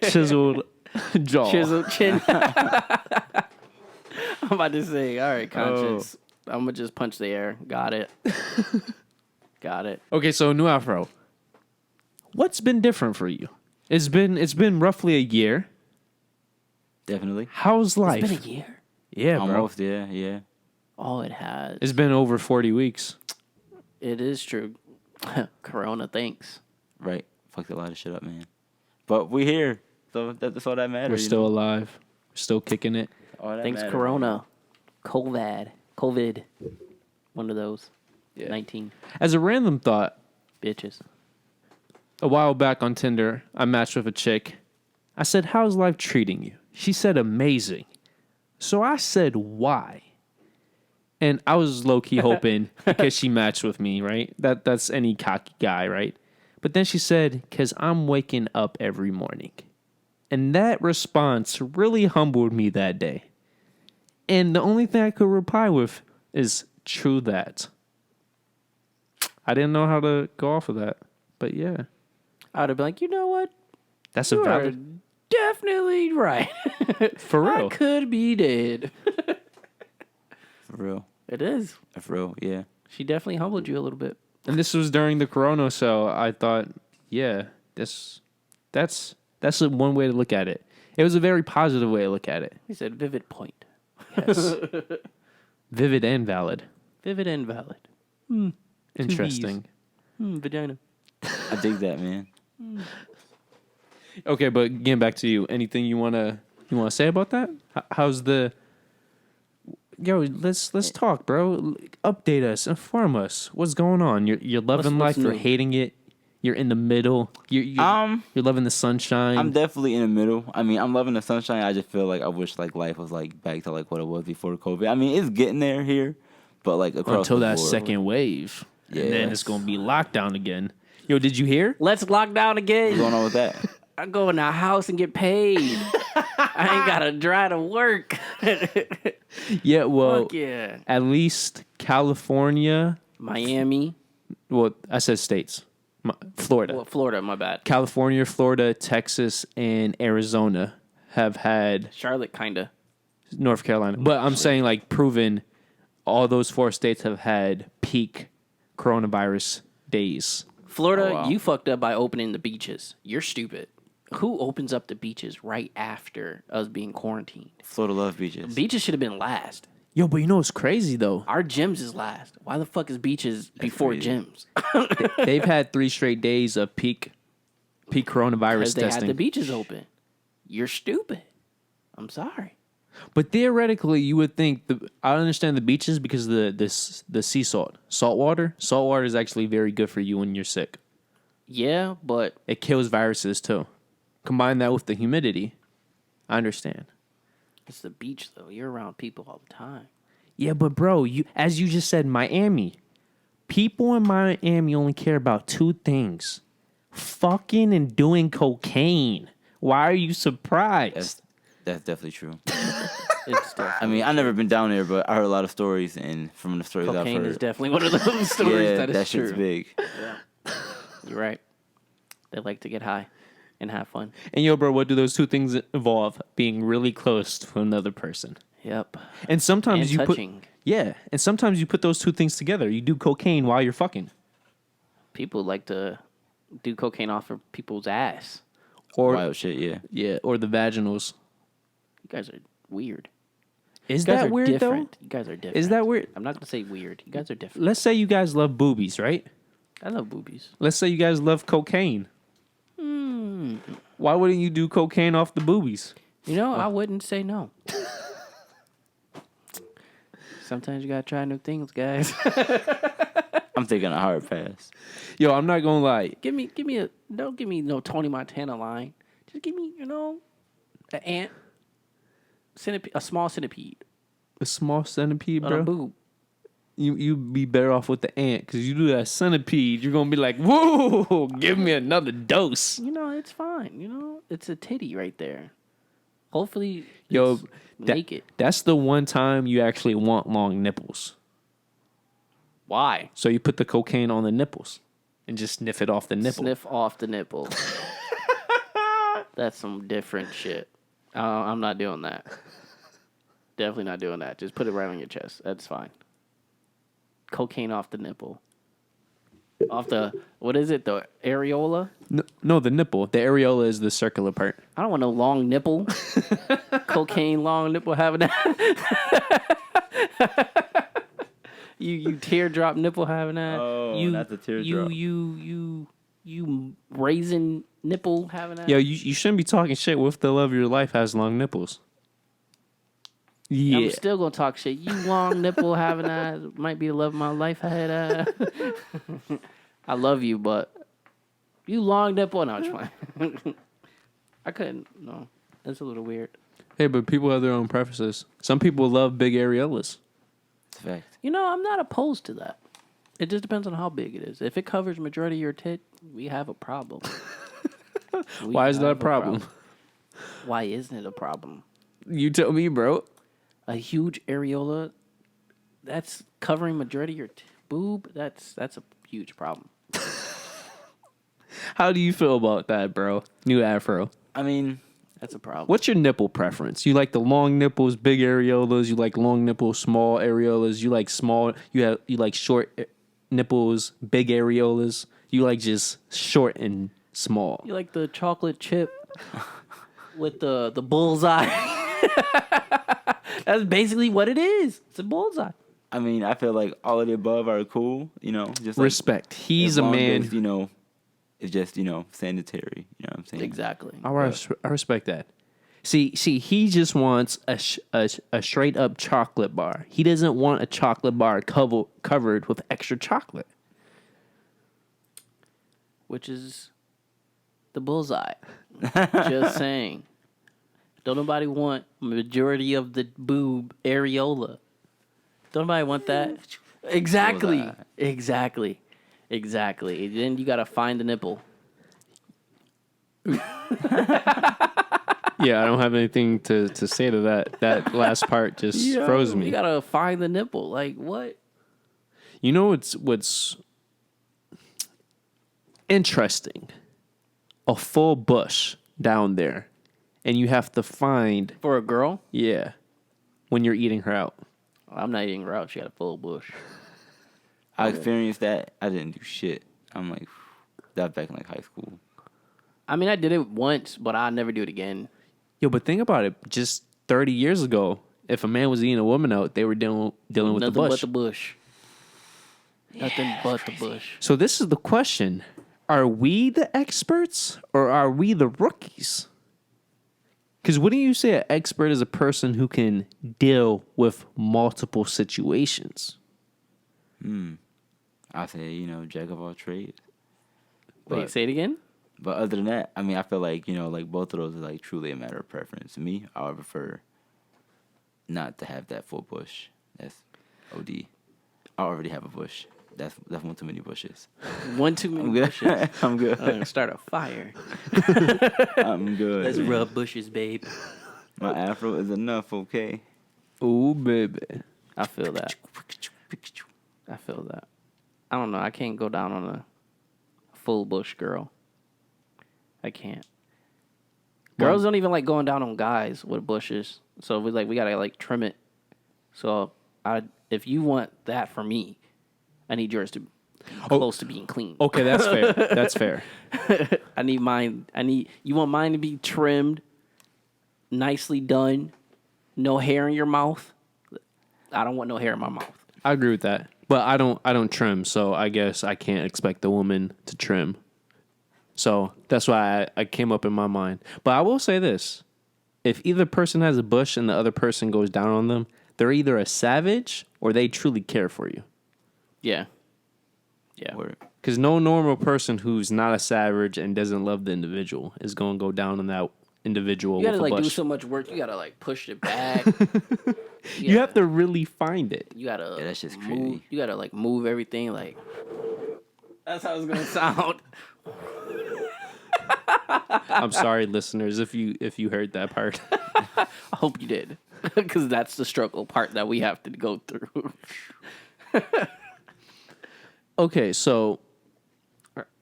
[SPEAKER 1] chiseled jaw.
[SPEAKER 2] Chisel chin. I'm about to say, all right, conscience. I'm gonna just punch the air. Got it. Got it.
[SPEAKER 1] Okay, so Nuwaufro, what's been different for you? It's been roughly a year.
[SPEAKER 3] Definitely.
[SPEAKER 1] How's life?
[SPEAKER 2] It's been a year.
[SPEAKER 1] Yeah, bro.
[SPEAKER 3] Almost, yeah.
[SPEAKER 2] Oh, it has.
[SPEAKER 1] It's been over 40 weeks.
[SPEAKER 2] It is true. Corona, thanks.
[SPEAKER 3] Right. Fucked a lot of shit up, man. But we here. So that's all that matters.
[SPEAKER 1] We're still alive. We're still kicking it.
[SPEAKER 3] All that
[SPEAKER 2] Thanks,
[SPEAKER 3] matters,
[SPEAKER 2] Corona. COVID. One of those.
[SPEAKER 1] Yeah.
[SPEAKER 2] 19
[SPEAKER 1] As a random thought,
[SPEAKER 2] bitches.
[SPEAKER 1] a while back on Tinder, I matched with a chick. I said, "How's life treating you?" She said, "Amazing." So I said, "Why?" And I was low-key hoping because she matched with me, right? That's any cocky guy, right? But then she said, "'Cause I'm waking up every morning." And that response really humbled me that day. And the only thing I could reply with is, "True that." I didn't know how to go off of that. But yeah,
[SPEAKER 2] I would have been like, you know what?
[SPEAKER 1] that's a
[SPEAKER 2] You are
[SPEAKER 1] valid...
[SPEAKER 2] definitely right.
[SPEAKER 1] For real.
[SPEAKER 2] I could be dead.
[SPEAKER 3] For real.
[SPEAKER 2] It is.
[SPEAKER 3] For real, yeah.
[SPEAKER 2] She definitely humbled you a little bit.
[SPEAKER 1] And this was during the Corona, so I thought, yeah, that's one way to look at it. It was a very positive way to look at it.
[SPEAKER 2] He said, vivid point.
[SPEAKER 1] Yes. Vivid and valid.
[SPEAKER 2] Vivid and valid.
[SPEAKER 1] Interesting.
[SPEAKER 2] Vagina.
[SPEAKER 3] I dig that, man.
[SPEAKER 1] Okay, but getting back to you, anything you wanna say about that? How's the... Yo, let's talk, bro. Update us, inform us. What's going on? You're loving
[SPEAKER 2] What's
[SPEAKER 1] life, you're
[SPEAKER 2] new?
[SPEAKER 1] hating it. You're in the middle. You're loving the sunshine.
[SPEAKER 3] I'm definitely in the middle. I mean, I'm loving the sunshine. I just feel like I wish like life was like back to like what it was before COVID. I mean, it's getting there here, but like across
[SPEAKER 1] until
[SPEAKER 3] the
[SPEAKER 1] that
[SPEAKER 3] board.
[SPEAKER 1] second wave.
[SPEAKER 3] Yeah.
[SPEAKER 1] And then it's gonna be lockdown again. Yo, did you hear?
[SPEAKER 2] Let's lock down
[SPEAKER 3] What's
[SPEAKER 2] again.
[SPEAKER 3] going on with that?
[SPEAKER 2] I go in the house and get paid. I ain't got to drive to work.
[SPEAKER 1] Yeah, well,
[SPEAKER 2] Fuck yeah.
[SPEAKER 1] at least California.
[SPEAKER 2] Miami.
[SPEAKER 1] Well, I said states. Florida.
[SPEAKER 2] Well, Florida, my bad.
[SPEAKER 1] California, Florida, Texas, and Arizona have had
[SPEAKER 2] Charlotte, kind of.
[SPEAKER 1] North Carolina. But I'm saying like proven all those 4 states have had peak coronavirus days.
[SPEAKER 2] Florida,
[SPEAKER 3] Oh, wow.
[SPEAKER 2] you fucked up by opening the beaches. You're stupid. Who opens up the beaches right after us being quarantined?
[SPEAKER 3] Florida love beaches.
[SPEAKER 2] Beaches should have been last.
[SPEAKER 1] Yo, but you know what's crazy though?
[SPEAKER 2] Our gyms is last. Why the fuck is beaches before
[SPEAKER 3] crazy.
[SPEAKER 2] gyms?
[SPEAKER 1] They've had 3 straight days of peak coronavirus
[SPEAKER 2] Because they
[SPEAKER 1] testing.
[SPEAKER 2] had the beaches open. You're stupid. I'm sorry.
[SPEAKER 1] But theoretically, you would think I understand the beaches because of the sea salt, salt water. Salt water is actually very good for you when you're sick.
[SPEAKER 2] Yeah, but
[SPEAKER 1] It kills viruses too. Combine that with the humidity. I understand.
[SPEAKER 2] it's the beach, though. You're around people all the time.
[SPEAKER 1] Yeah, but bro, as you just said, Miami. People in Miami only care about 2 things: fucking and doing cocaine. Why are you surprised?
[SPEAKER 3] That's definitely true.
[SPEAKER 2] It's definitely
[SPEAKER 3] I mean, I've never been down there, but I heard a lot of stories, and from the stories I've
[SPEAKER 2] cocaine
[SPEAKER 3] heard,
[SPEAKER 2] is definitely one of those stories
[SPEAKER 3] yeah,
[SPEAKER 2] that is
[SPEAKER 3] shit's
[SPEAKER 2] true.
[SPEAKER 3] big.
[SPEAKER 2] You're right. They like to get high and have fun.
[SPEAKER 1] And yo, bro, what do those 2 things involve? Being really close to another person.
[SPEAKER 2] Yep.
[SPEAKER 1] And sometimes
[SPEAKER 2] And
[SPEAKER 1] you
[SPEAKER 2] touching.
[SPEAKER 1] and sometimes you put those 2 things together. You do cocaine while you're fucking.
[SPEAKER 2] People like to do cocaine off of people's ass.
[SPEAKER 1] Or
[SPEAKER 3] Wild shit, yeah.
[SPEAKER 1] or the vaginals.
[SPEAKER 2] You guys are weird.
[SPEAKER 1] Is
[SPEAKER 2] You guys
[SPEAKER 1] that
[SPEAKER 2] are
[SPEAKER 1] weird
[SPEAKER 2] different.
[SPEAKER 1] though?
[SPEAKER 2] You guys are different.
[SPEAKER 1] Is that weird?
[SPEAKER 2] I'm not going to say weird. You guys are different.
[SPEAKER 1] Let's say you guys love boobies, right?
[SPEAKER 2] I love boobies.
[SPEAKER 1] Let's say you guys love cocaine. Why wouldn't you do cocaine off the boobies?
[SPEAKER 2] You know, I wouldn't say no. Sometimes you got to try new things, guys.
[SPEAKER 3] I'm taking a hard pass.
[SPEAKER 1] Yo, I'm not gonna lie.
[SPEAKER 2] Don't give me no Tony Montana line. Just give me, an ant, centipede, a small centipede,
[SPEAKER 1] A small centipede,
[SPEAKER 2] on a
[SPEAKER 1] bro.
[SPEAKER 2] boob.
[SPEAKER 1] You'd be better off with the ant because you do that centipede. You're gonna be like, whoa, give me another dose.
[SPEAKER 2] It's fine. It's a titty right there. Hopefully,
[SPEAKER 1] Yo,
[SPEAKER 2] it's naked.
[SPEAKER 1] That's the one time you actually want long nipples.
[SPEAKER 2] Why?
[SPEAKER 1] So you put the cocaine on the nipples and just sniff it off the nipple.
[SPEAKER 2] Sniff off the nipple. That's some different shit. I'm not doing that. Definitely not doing that. Just put it right on your chest. That's fine. Cocaine off the nipple. Off the, what is it? The areola?
[SPEAKER 1] No, the nipple. The areola is the circular part.
[SPEAKER 2] I don't want no long nipple. Cocaine long nipple having that. you teardrop nipple having that.
[SPEAKER 3] Oh, not the teardrop.
[SPEAKER 2] You raisin nipple having that.
[SPEAKER 1] Yo, you shouldn't be talking shit with the love of your life has long nipples. Yeah.
[SPEAKER 2] I'm still gonna talk shit. You long nipple having that might be the love of my life. I had I love you, but you long nipple. No, it's fine. I couldn't. No, that's a little weird.
[SPEAKER 1] Hey, but people have their own preferences. Some people love big areolas.
[SPEAKER 3] It's a fact.
[SPEAKER 2] You know, I'm not opposed to that. It just depends on how big it is. If it covers majority of your tit, we have a problem.
[SPEAKER 1] Why is that a problem?
[SPEAKER 2] Why isn't it a problem?
[SPEAKER 1] You tell me, bro.
[SPEAKER 2] A huge areola that's covering majority of your boob, that's a huge problem.
[SPEAKER 1] How do you feel about that, bro? New afro.
[SPEAKER 3] I mean,
[SPEAKER 2] That's a problem.
[SPEAKER 1] What's your nipple preference? You like the long nipples, big areolas? You like long nipples, small areolas? You like small? You like short nipples, big areolas? You like just short and small?
[SPEAKER 2] You like the chocolate chip with the bullseye? That's basically what it is. It's a bullseye.
[SPEAKER 3] I mean, I feel like all of the above are cool. You know, just like,
[SPEAKER 1] Respect. He's
[SPEAKER 3] as
[SPEAKER 1] a
[SPEAKER 3] long
[SPEAKER 1] man.
[SPEAKER 3] as, you know, it's just, you know, sanitary. You know what I'm saying?
[SPEAKER 2] Exactly.
[SPEAKER 1] I respect that. See, he just wants a straight up chocolate bar. He doesn't want a chocolate bar covered with extra chocolate.
[SPEAKER 2] Which is the bullseye. Just saying. Don't nobody want majority of the boob areola. Don't nobody want that. Exactly.
[SPEAKER 3] Bullseye.
[SPEAKER 2] Exactly. Then you gotta find the nipple.
[SPEAKER 1] Yeah, I don't have anything to say to that. That last part just froze me.
[SPEAKER 2] You gotta find the nipple. Like what?
[SPEAKER 1] You know what's interesting? A full bush down there, and you have to find
[SPEAKER 2] For a girl?
[SPEAKER 1] when you're eating her out.
[SPEAKER 2] I'm not eating her out. She got a full bush.
[SPEAKER 3] I experienced that. I didn't do shit. I'm like, that was back in like high school.
[SPEAKER 2] I mean, I did it once, but I'll never do it again.
[SPEAKER 1] Yo, but think about it. Just 30 years ago, if a man was eating a woman out, they were dealing with the
[SPEAKER 2] Nothing
[SPEAKER 1] bush.
[SPEAKER 2] but the bush. Nothing but the bush.
[SPEAKER 1] So this is the question. Are we the experts or are we the rookies? Because wouldn't you say an expert is a person who can deal with multiple situations?
[SPEAKER 3] I say, you know, jack of all trades.
[SPEAKER 2] Wait,
[SPEAKER 3] But-
[SPEAKER 2] say it again?
[SPEAKER 3] But other than that, I mean, I feel like, you know, like both of those are like truly a matter of preference. To me, I would prefer not to have that full bush. That's OD. I already have a bush. That's one too many bushes.
[SPEAKER 2] One too many
[SPEAKER 3] I'm good.
[SPEAKER 2] bushes.
[SPEAKER 3] I'm good.
[SPEAKER 2] I'm gonna start a fire.
[SPEAKER 3] I'm good.
[SPEAKER 2] Let's rub bushes, babe.
[SPEAKER 3] My afro is enough, okay?
[SPEAKER 1] Ooh, baby.
[SPEAKER 2] I feel that. I don't know. I can't go down on a full bush girl. I can't. Girls don't even like going down on guys with bushes. So we gotta like trim it. So if you want that for me, I need yours to be close to being clean.
[SPEAKER 1] Okay, that's fair. That's fair.
[SPEAKER 2] I need mine. You want mine to be trimmed, nicely done, no hair in your mouth. I don't want no hair in my mouth.
[SPEAKER 1] I agree with that. But I don't trim, so I guess I can't expect the woman to trim. So that's why I came up in my mind. But I will say this. If either person has a bush and the other person goes down on them, they're either a savage or they truly care for you.
[SPEAKER 2] Yeah. Yeah.
[SPEAKER 3] Word.
[SPEAKER 1] Because no normal person who's not a savage and doesn't love the individual is going to go down on that individual
[SPEAKER 2] You gotta
[SPEAKER 1] with a
[SPEAKER 2] like do
[SPEAKER 1] bush.
[SPEAKER 2] so much work. You gotta like push it back.
[SPEAKER 1] You have to really find it.
[SPEAKER 2] You gotta.
[SPEAKER 3] Yeah, that's just
[SPEAKER 2] move.
[SPEAKER 3] crazy.
[SPEAKER 2] You gotta like move everything. Like that's how it's gonna sound.
[SPEAKER 1] I'm sorry, listeners, if you heard that part.
[SPEAKER 2] I hope you did, because that's the struggle part that we have to go through.
[SPEAKER 1] Okay, so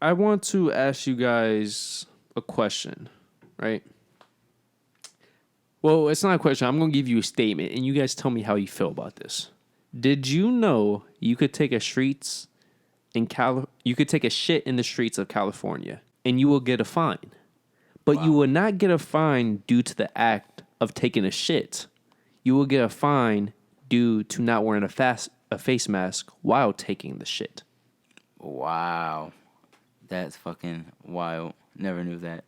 [SPEAKER 1] I want to ask you guys a question, right? Well, it's not a question. I'm going to give you a statement, and you guys tell me how you feel about this. Did you know you could take a shit in the streets of California and you will get a fine. But you will not get a fine due to the act of taking a shit. You will get a fine due to not wearing a face mask while taking the shit.
[SPEAKER 3] Wow. That's fucking wild. Never knew that.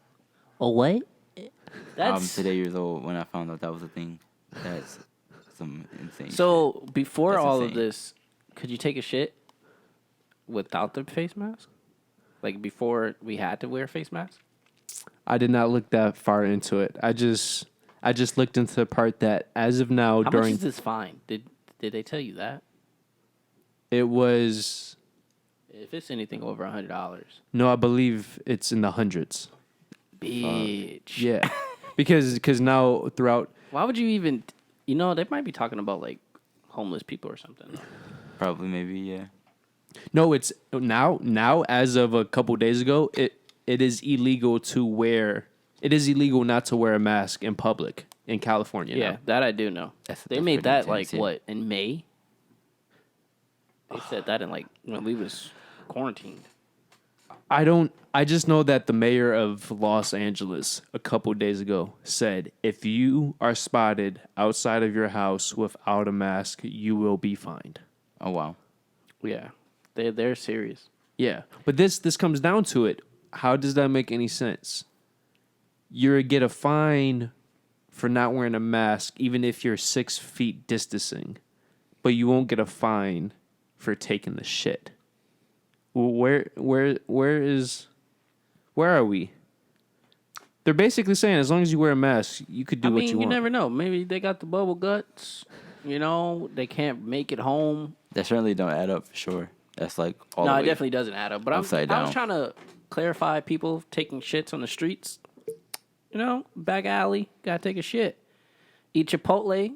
[SPEAKER 2] Oh, what?
[SPEAKER 3] I'm
[SPEAKER 2] That's
[SPEAKER 3] today years old when I found out that was a thing. That's some insane
[SPEAKER 2] so. Before
[SPEAKER 3] That's
[SPEAKER 2] all of
[SPEAKER 3] insane.
[SPEAKER 2] this, could you take a shit without the face mask? Like before we had to wear face masks?
[SPEAKER 1] I did not look that far into it. I just looked into the part that as of now
[SPEAKER 2] How
[SPEAKER 1] during
[SPEAKER 2] much is this fine? Did they tell you that?
[SPEAKER 1] it was
[SPEAKER 2] If it's anything over $100,
[SPEAKER 1] no, I believe it's in the hundreds.
[SPEAKER 2] bitch.
[SPEAKER 1] Yeah. because now throughout
[SPEAKER 2] Why would you even? You know, they might be talking about like homeless people or something.
[SPEAKER 3] shit. Probably, maybe, yeah.
[SPEAKER 1] no, it's now as of a couple days ago, it is illegal to wear. It is illegal not to wear a mask in public in California.
[SPEAKER 2] Yeah,
[SPEAKER 1] now.
[SPEAKER 2] that I do know.
[SPEAKER 3] That's
[SPEAKER 2] They made
[SPEAKER 3] pretty
[SPEAKER 2] that like
[SPEAKER 3] intense, yeah.
[SPEAKER 2] what in May? They said that in like when we was quarantined.
[SPEAKER 1] I just know that the mayor of Los Angeles a couple days ago said if you are spotted outside of your house without a mask, you will be fined.
[SPEAKER 3] Oh, wow.
[SPEAKER 2] Yeah, they're serious.
[SPEAKER 1] Yeah, but this comes down to it. How does that make any sense? You get a fine for not wearing a mask, even if you're 6 feet distancing, but you won't get a fine for taking the shit. Where are we? They're basically saying as long as you wear a mask, you could do what you
[SPEAKER 2] you
[SPEAKER 1] want.
[SPEAKER 2] never know. Maybe they got the bubble guts. You know, they can't make it home.
[SPEAKER 3] That certainly don't add up for sure. That's like all
[SPEAKER 2] No,
[SPEAKER 3] the
[SPEAKER 2] it
[SPEAKER 3] way
[SPEAKER 2] definitely doesn't add up. But I was
[SPEAKER 3] upside down.
[SPEAKER 2] trying to clarify people taking shits on the streets. You know, back alley, gotta take a shit. Eat Chipotle.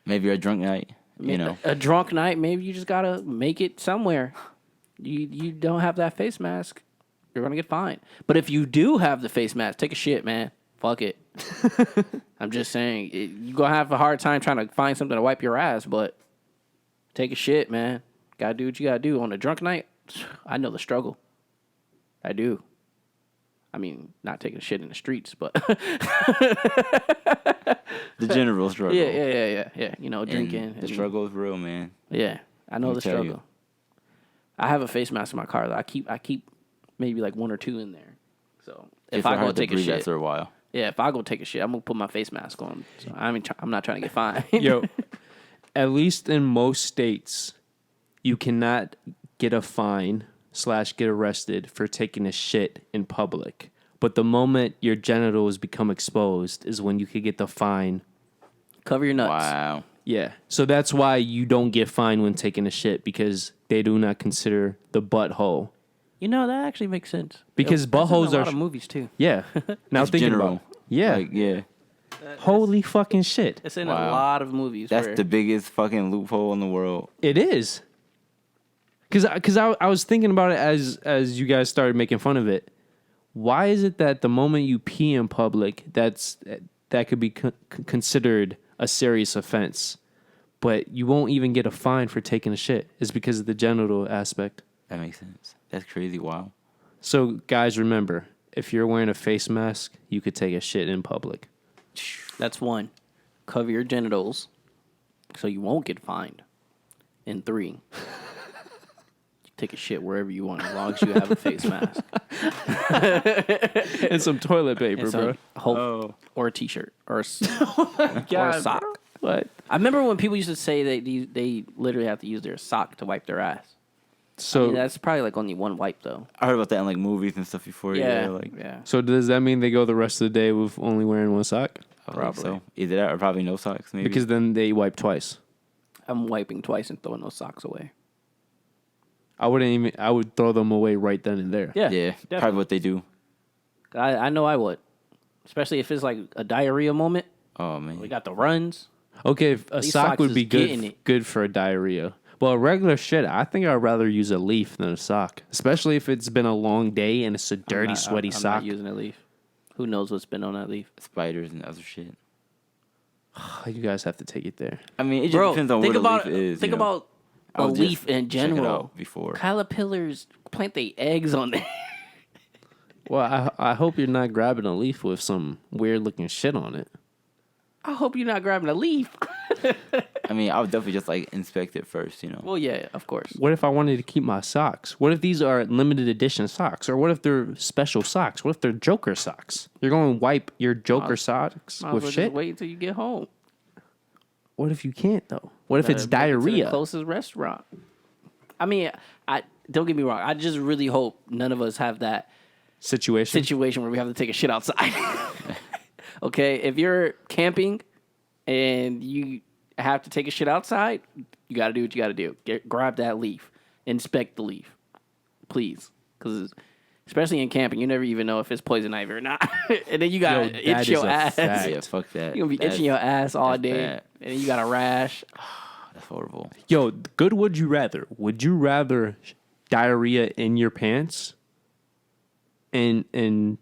[SPEAKER 3] Maybe you're a drunk night, you know.
[SPEAKER 2] A drunk night. Maybe you just gotta make it somewhere. You don't have that face mask, you're gonna get fined. But if you do have the face mask, take a shit, man. Fuck it. I'm just saying, you're gonna have a hard time trying to find something to wipe your ass, but take a shit, man. Gotta do what you gotta do. On a drunk night, I know the struggle. I do. I mean, not taking a shit in the streets, but
[SPEAKER 3] The general struggle.
[SPEAKER 2] yeah. You know,
[SPEAKER 3] And
[SPEAKER 2] drinking.
[SPEAKER 3] the
[SPEAKER 2] and-
[SPEAKER 3] struggle is real, man.
[SPEAKER 2] Yeah, I know
[SPEAKER 3] Let me
[SPEAKER 2] the
[SPEAKER 3] tell
[SPEAKER 2] struggle.
[SPEAKER 3] you.
[SPEAKER 2] I have a face mask in my car though. I keep maybe like 1 or 2 in there. So if
[SPEAKER 3] It's
[SPEAKER 2] I go
[SPEAKER 3] hard to
[SPEAKER 2] take a
[SPEAKER 3] breathe
[SPEAKER 2] shit,
[SPEAKER 3] after a while.
[SPEAKER 2] yeah, if I go take a shit, I'm gonna put my face mask on. So I'm not trying to get fined.
[SPEAKER 1] Yo, at least in most states, you cannot get a fine / get arrested for taking a shit in public. But the moment your genitals become exposed is when you could get the fine.
[SPEAKER 2] Cover your nuts.
[SPEAKER 3] Wow.
[SPEAKER 1] Yeah. So that's why you don't get fined when taking a shit because they do not consider the butthole.
[SPEAKER 2] You know that actually makes sense.
[SPEAKER 1] Because
[SPEAKER 2] That's in
[SPEAKER 1] buttholes
[SPEAKER 2] a
[SPEAKER 1] are
[SPEAKER 2] lot of movies too.
[SPEAKER 1] Yeah. Now
[SPEAKER 3] It's
[SPEAKER 1] thinking
[SPEAKER 3] general.
[SPEAKER 1] about it. Yeah.
[SPEAKER 3] Like, yeah.
[SPEAKER 1] Holy fucking shit.
[SPEAKER 2] It's in
[SPEAKER 3] Wow.
[SPEAKER 2] a lot of movies.
[SPEAKER 3] That's
[SPEAKER 2] where,
[SPEAKER 3] the biggest fucking loophole in the world.
[SPEAKER 1] It is. Because I was thinking about it as you guys started making fun of it. Why is it that the moment you pee in public, that could be considered a serious offense, but you won't even get a fine for taking a shit? It's because of the genital aspect.
[SPEAKER 3] That makes sense. That's crazy. Wow.
[SPEAKER 1] So, guys, remember, if you're wearing a face mask, you could take a shit in public.
[SPEAKER 2] That's 1. Cover your genitals so you won't get fined. And 3. Take a shit wherever you want as long as you have a face mask.
[SPEAKER 1] And some toilet paper,
[SPEAKER 2] And
[SPEAKER 1] bro.
[SPEAKER 2] some or a t-shirt or a sock.
[SPEAKER 1] What?
[SPEAKER 2] I remember when people used to say they literally have to use their sock to wipe their ass.
[SPEAKER 1] So,
[SPEAKER 2] I mean, that's probably like only one wipe though.
[SPEAKER 3] I heard about that in like movies and stuff before.
[SPEAKER 2] Yeah,
[SPEAKER 3] Like,
[SPEAKER 2] yeah.
[SPEAKER 1] so does that mean they go the rest of the day with only wearing one sock?
[SPEAKER 3] I think
[SPEAKER 2] Probably.
[SPEAKER 3] so. Either that or probably no socks. Maybe
[SPEAKER 1] Because then they wipe twice.
[SPEAKER 2] I'm wiping twice and throwing those socks away.
[SPEAKER 1] I would throw them away right then and there.
[SPEAKER 3] yeah,
[SPEAKER 2] definitely.
[SPEAKER 3] probably what they do.
[SPEAKER 2] I know I would, especially if it's like a diarrhea moment.
[SPEAKER 3] Oh man.
[SPEAKER 2] We got the runs.
[SPEAKER 1] Okay, if a
[SPEAKER 2] These
[SPEAKER 1] sock
[SPEAKER 2] socks
[SPEAKER 1] would
[SPEAKER 2] is
[SPEAKER 1] be
[SPEAKER 2] getting it.
[SPEAKER 1] good for a diarrhea. Well, a regular shit, I think I'd rather use a leaf than a sock, especially if it's been a long day and it's a dirty, sweaty
[SPEAKER 2] I'm
[SPEAKER 1] sock.
[SPEAKER 2] not using a leaf. Who knows what's been on that leaf?
[SPEAKER 3] Spiders and other shit.
[SPEAKER 1] You guys have to take it there.
[SPEAKER 3] I mean, it just
[SPEAKER 2] Bro,
[SPEAKER 3] depends on
[SPEAKER 2] think
[SPEAKER 3] where
[SPEAKER 2] about
[SPEAKER 3] the leaf is.
[SPEAKER 2] think
[SPEAKER 3] you know?
[SPEAKER 2] about a
[SPEAKER 3] I'll just
[SPEAKER 2] leaf in
[SPEAKER 3] check it
[SPEAKER 2] general.
[SPEAKER 3] out before.
[SPEAKER 2] Caterpillars plant their eggs on there.
[SPEAKER 1] Well, I hope you're not grabbing a leaf with some weird looking shit on it.
[SPEAKER 2] I hope you're not grabbing a leaf.
[SPEAKER 3] I mean, I would definitely just like inspect it first, you know.
[SPEAKER 2] Well, yeah, of course.
[SPEAKER 1] What if I wanted to keep my socks? What if these are limited edition socks? Or what if they're special socks? What if they're Joker socks? You're going to wipe your Joker socks
[SPEAKER 2] Might as
[SPEAKER 1] with
[SPEAKER 2] well
[SPEAKER 1] shit?
[SPEAKER 2] just wait until you get home.
[SPEAKER 1] What if you can't, though? What if it's
[SPEAKER 2] Make it to the
[SPEAKER 1] diarrhea?
[SPEAKER 2] closest restaurant. I mean, I don't get me wrong. I just really hope none of us have that situation where we have to take a shit outside. Okay, if you're camping and you have to take a shit outside, you got to do what you got to do. Grab that leaf, inspect the leaf, please, because especially in camping, you never even know if it's poison ivy or not, and then you got to itch your ass.
[SPEAKER 3] Yeah, fuck that.
[SPEAKER 2] You're gonna be itching your ass all day,
[SPEAKER 3] bad.
[SPEAKER 2] and then you got a rash.
[SPEAKER 3] That's horrible.
[SPEAKER 1] Yo, good would you rather? Would you rather diarrhea in your pants and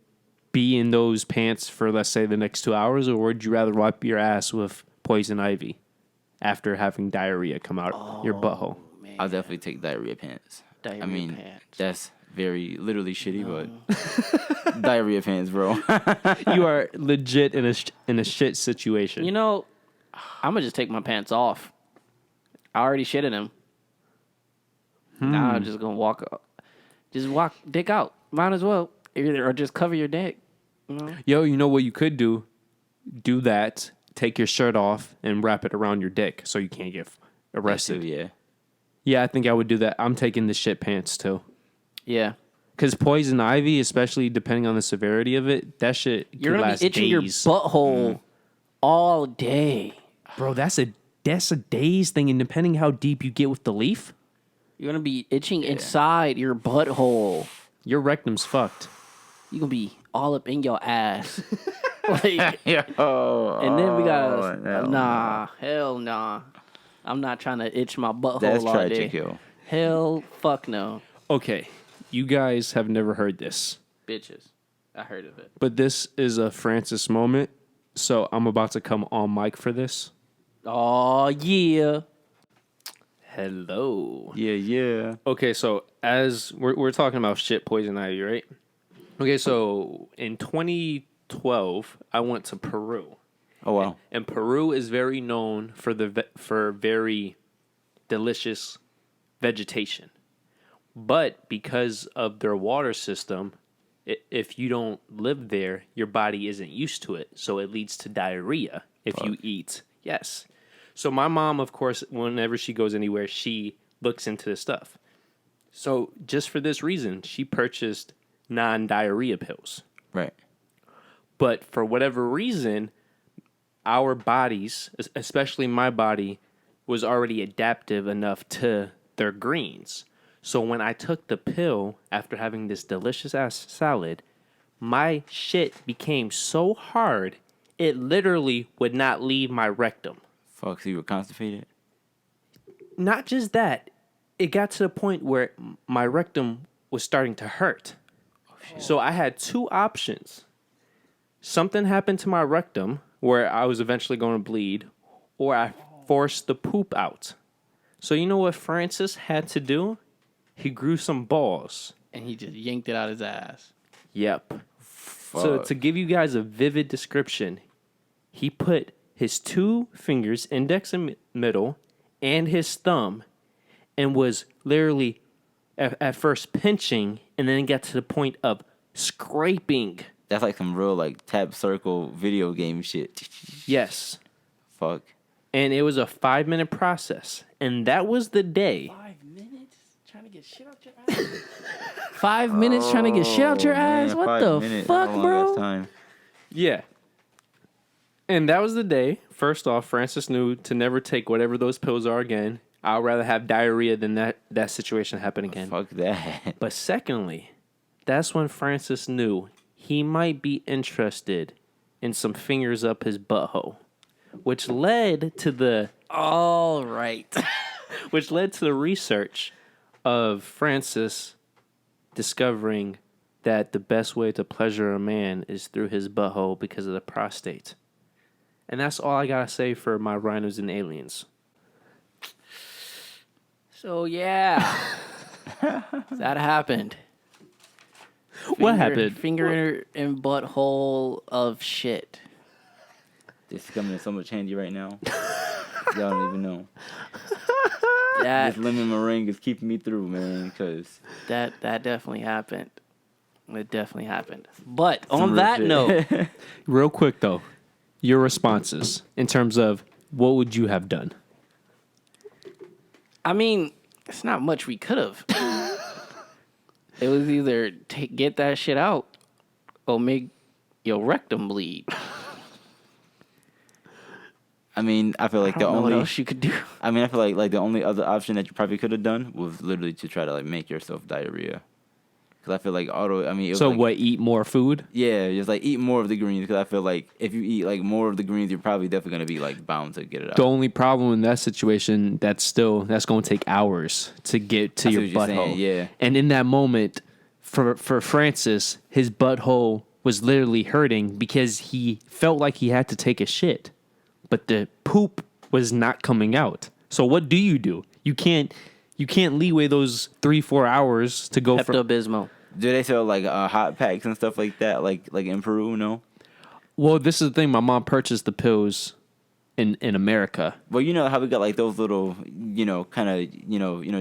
[SPEAKER 1] be in those pants for, let's say, the next 2 hours, or would you rather wipe your ass with poison ivy after having diarrhea come out your butthole?
[SPEAKER 2] Man.
[SPEAKER 3] I'll definitely take diarrhea pants.
[SPEAKER 2] Diarrhea
[SPEAKER 3] I mean,
[SPEAKER 2] pants.
[SPEAKER 3] that's very literally shitty, but diarrhea pants, bro.
[SPEAKER 1] You are legit in a shit situation.
[SPEAKER 2] You know, I'm gonna just take my pants off. I already shit in them. Now I'm just gonna walk dick out. Might as well, or just cover your dick. You know?
[SPEAKER 1] Yo, you know what you could do? Do that. Take your shirt off and wrap it around your dick so you can't get arrested.
[SPEAKER 3] Yeah.
[SPEAKER 1] Yeah, I think I would do that. I'm taking the shit pants too.
[SPEAKER 2] Yeah,
[SPEAKER 1] Because poison ivy, especially depending on the severity of it, that shit
[SPEAKER 2] you're
[SPEAKER 1] could
[SPEAKER 2] gonna
[SPEAKER 1] last
[SPEAKER 2] be itching
[SPEAKER 1] days.
[SPEAKER 2] your butthole all day.
[SPEAKER 1] Bro, that's a days thing, and depending how deep you get with the leaf,
[SPEAKER 2] You're gonna be itching inside your butthole.
[SPEAKER 1] your rectum's fucked.
[SPEAKER 2] You're gonna be all up in your ass. Like,
[SPEAKER 3] Oh,
[SPEAKER 2] and then we got
[SPEAKER 3] no.
[SPEAKER 2] hell nah. I'm not trying to itch my butthole
[SPEAKER 3] That's
[SPEAKER 2] all
[SPEAKER 3] tragic,
[SPEAKER 2] day.
[SPEAKER 3] yo.
[SPEAKER 2] Hell, fuck no,
[SPEAKER 1] Okay, you guys have never heard this,
[SPEAKER 2] bitches. I heard of it.
[SPEAKER 1] but this is a Francis moment, so I'm about to come on mic for this.
[SPEAKER 2] Oh yeah.
[SPEAKER 1] Hello.
[SPEAKER 3] Yeah.
[SPEAKER 1] Okay, so as we're talking about shit poison ivy, right? Okay, so in 2012, I went to Peru.
[SPEAKER 3] Oh, wow.
[SPEAKER 1] And Peru is very known for very delicious vegetation. But because of their water system, if you don't live there, your body isn't used to it. So it leads to diarrhea if you eat. Yes. So my mom, of course, whenever she goes anywhere, she looks into this stuff. So just for this reason, she purchased non-diarrhea pills.
[SPEAKER 3] Right.
[SPEAKER 1] But for whatever reason, our bodies, especially my body, was already adaptive enough to their greens. So when I took the pill after having this delicious ass salad, my shit became so hard, it literally would not leave my rectum.
[SPEAKER 3] Fuck, so you were constipated?
[SPEAKER 1] Not just that, it got to the point where my rectum was starting to hurt. So I had two options. Something happened to my rectum where I was eventually going to bleed, or I forced the poop out. So you know what Francis had to do? He grew some balls.
[SPEAKER 2] And he just yanked it out his ass.
[SPEAKER 1] Yep. So to give you guys a vivid description, he put his two fingers, index and middle, and his thumb, and was literally at first pinching, and then got to the point of scraping.
[SPEAKER 3] That's like some real like tap circle video game shit.
[SPEAKER 1] Yes.
[SPEAKER 3] Fuck.
[SPEAKER 1] And it was a 5-minute process. And that was the day.
[SPEAKER 2] 5 minutes trying to get shit out your ass? 5 minutes trying to get shit out your ass?
[SPEAKER 3] Man,
[SPEAKER 2] What
[SPEAKER 3] 5
[SPEAKER 2] the
[SPEAKER 3] minutes,
[SPEAKER 2] fuck,
[SPEAKER 3] how long
[SPEAKER 2] bro?
[SPEAKER 3] that's time?
[SPEAKER 1] Yeah. And that was the day. First off, Francis knew to never take whatever those pills are again. I'd rather have diarrhea than that situation happen again.
[SPEAKER 3] Fuck that.
[SPEAKER 1] But secondly, that's when Francis knew he might be interested in some fingers up his butthole, which led to the
[SPEAKER 2] All right.
[SPEAKER 1] which led to the research of Francis discovering that the best way to pleasure a man is through his butthole because of the prostate. And that's all I gotta say for my Rhinos and Aliens.
[SPEAKER 2] So, yeah. That happened.
[SPEAKER 1] What happened?
[SPEAKER 2] Finger and butthole of shit.
[SPEAKER 3] This is coming in so much handy right now. Y'all don't even know.
[SPEAKER 2] That
[SPEAKER 3] This lemon meringue is keeping me through, man. Cause
[SPEAKER 2] that definitely happened. It definitely happened. But
[SPEAKER 3] some
[SPEAKER 2] on
[SPEAKER 3] real
[SPEAKER 2] that
[SPEAKER 3] shit.
[SPEAKER 2] note,
[SPEAKER 1] Real quick though, your responses in terms of what would you have done?
[SPEAKER 2] I mean, it's not much we could have. It was either get that shit out or make your rectum bleed.
[SPEAKER 3] I mean, I feel like
[SPEAKER 2] I
[SPEAKER 3] the
[SPEAKER 2] don't know what
[SPEAKER 3] only.
[SPEAKER 2] else you could do.
[SPEAKER 3] I mean, I feel like the only other option that you probably could have done was literally to try to like make yourself diarrhea. Because I feel like I mean, it was
[SPEAKER 1] So
[SPEAKER 3] like,
[SPEAKER 1] what? Eat more food?
[SPEAKER 3] Yeah, just like eat more of the greens. Because I feel like if you eat like more of the greens, you're probably definitely gonna be like bound to get it out.
[SPEAKER 1] The only problem in that situation, that's going to take hours to get to
[SPEAKER 3] I see
[SPEAKER 1] your
[SPEAKER 3] what you're
[SPEAKER 1] butthole.
[SPEAKER 3] saying, yeah.
[SPEAKER 1] And in that moment, for Francis, his butthole was literally hurting because he felt like he had to take a shit, but the poop was not coming out. So what do? You can't leeway those 3-4 hours to go from.
[SPEAKER 2] Pepto-Bismol.
[SPEAKER 3] Do they sell like hot packs and stuff like that? Like in Peru, no?
[SPEAKER 1] Well, this is the thing. My mom purchased the pills in America.
[SPEAKER 3] Well, you know how we got like those little, kind of,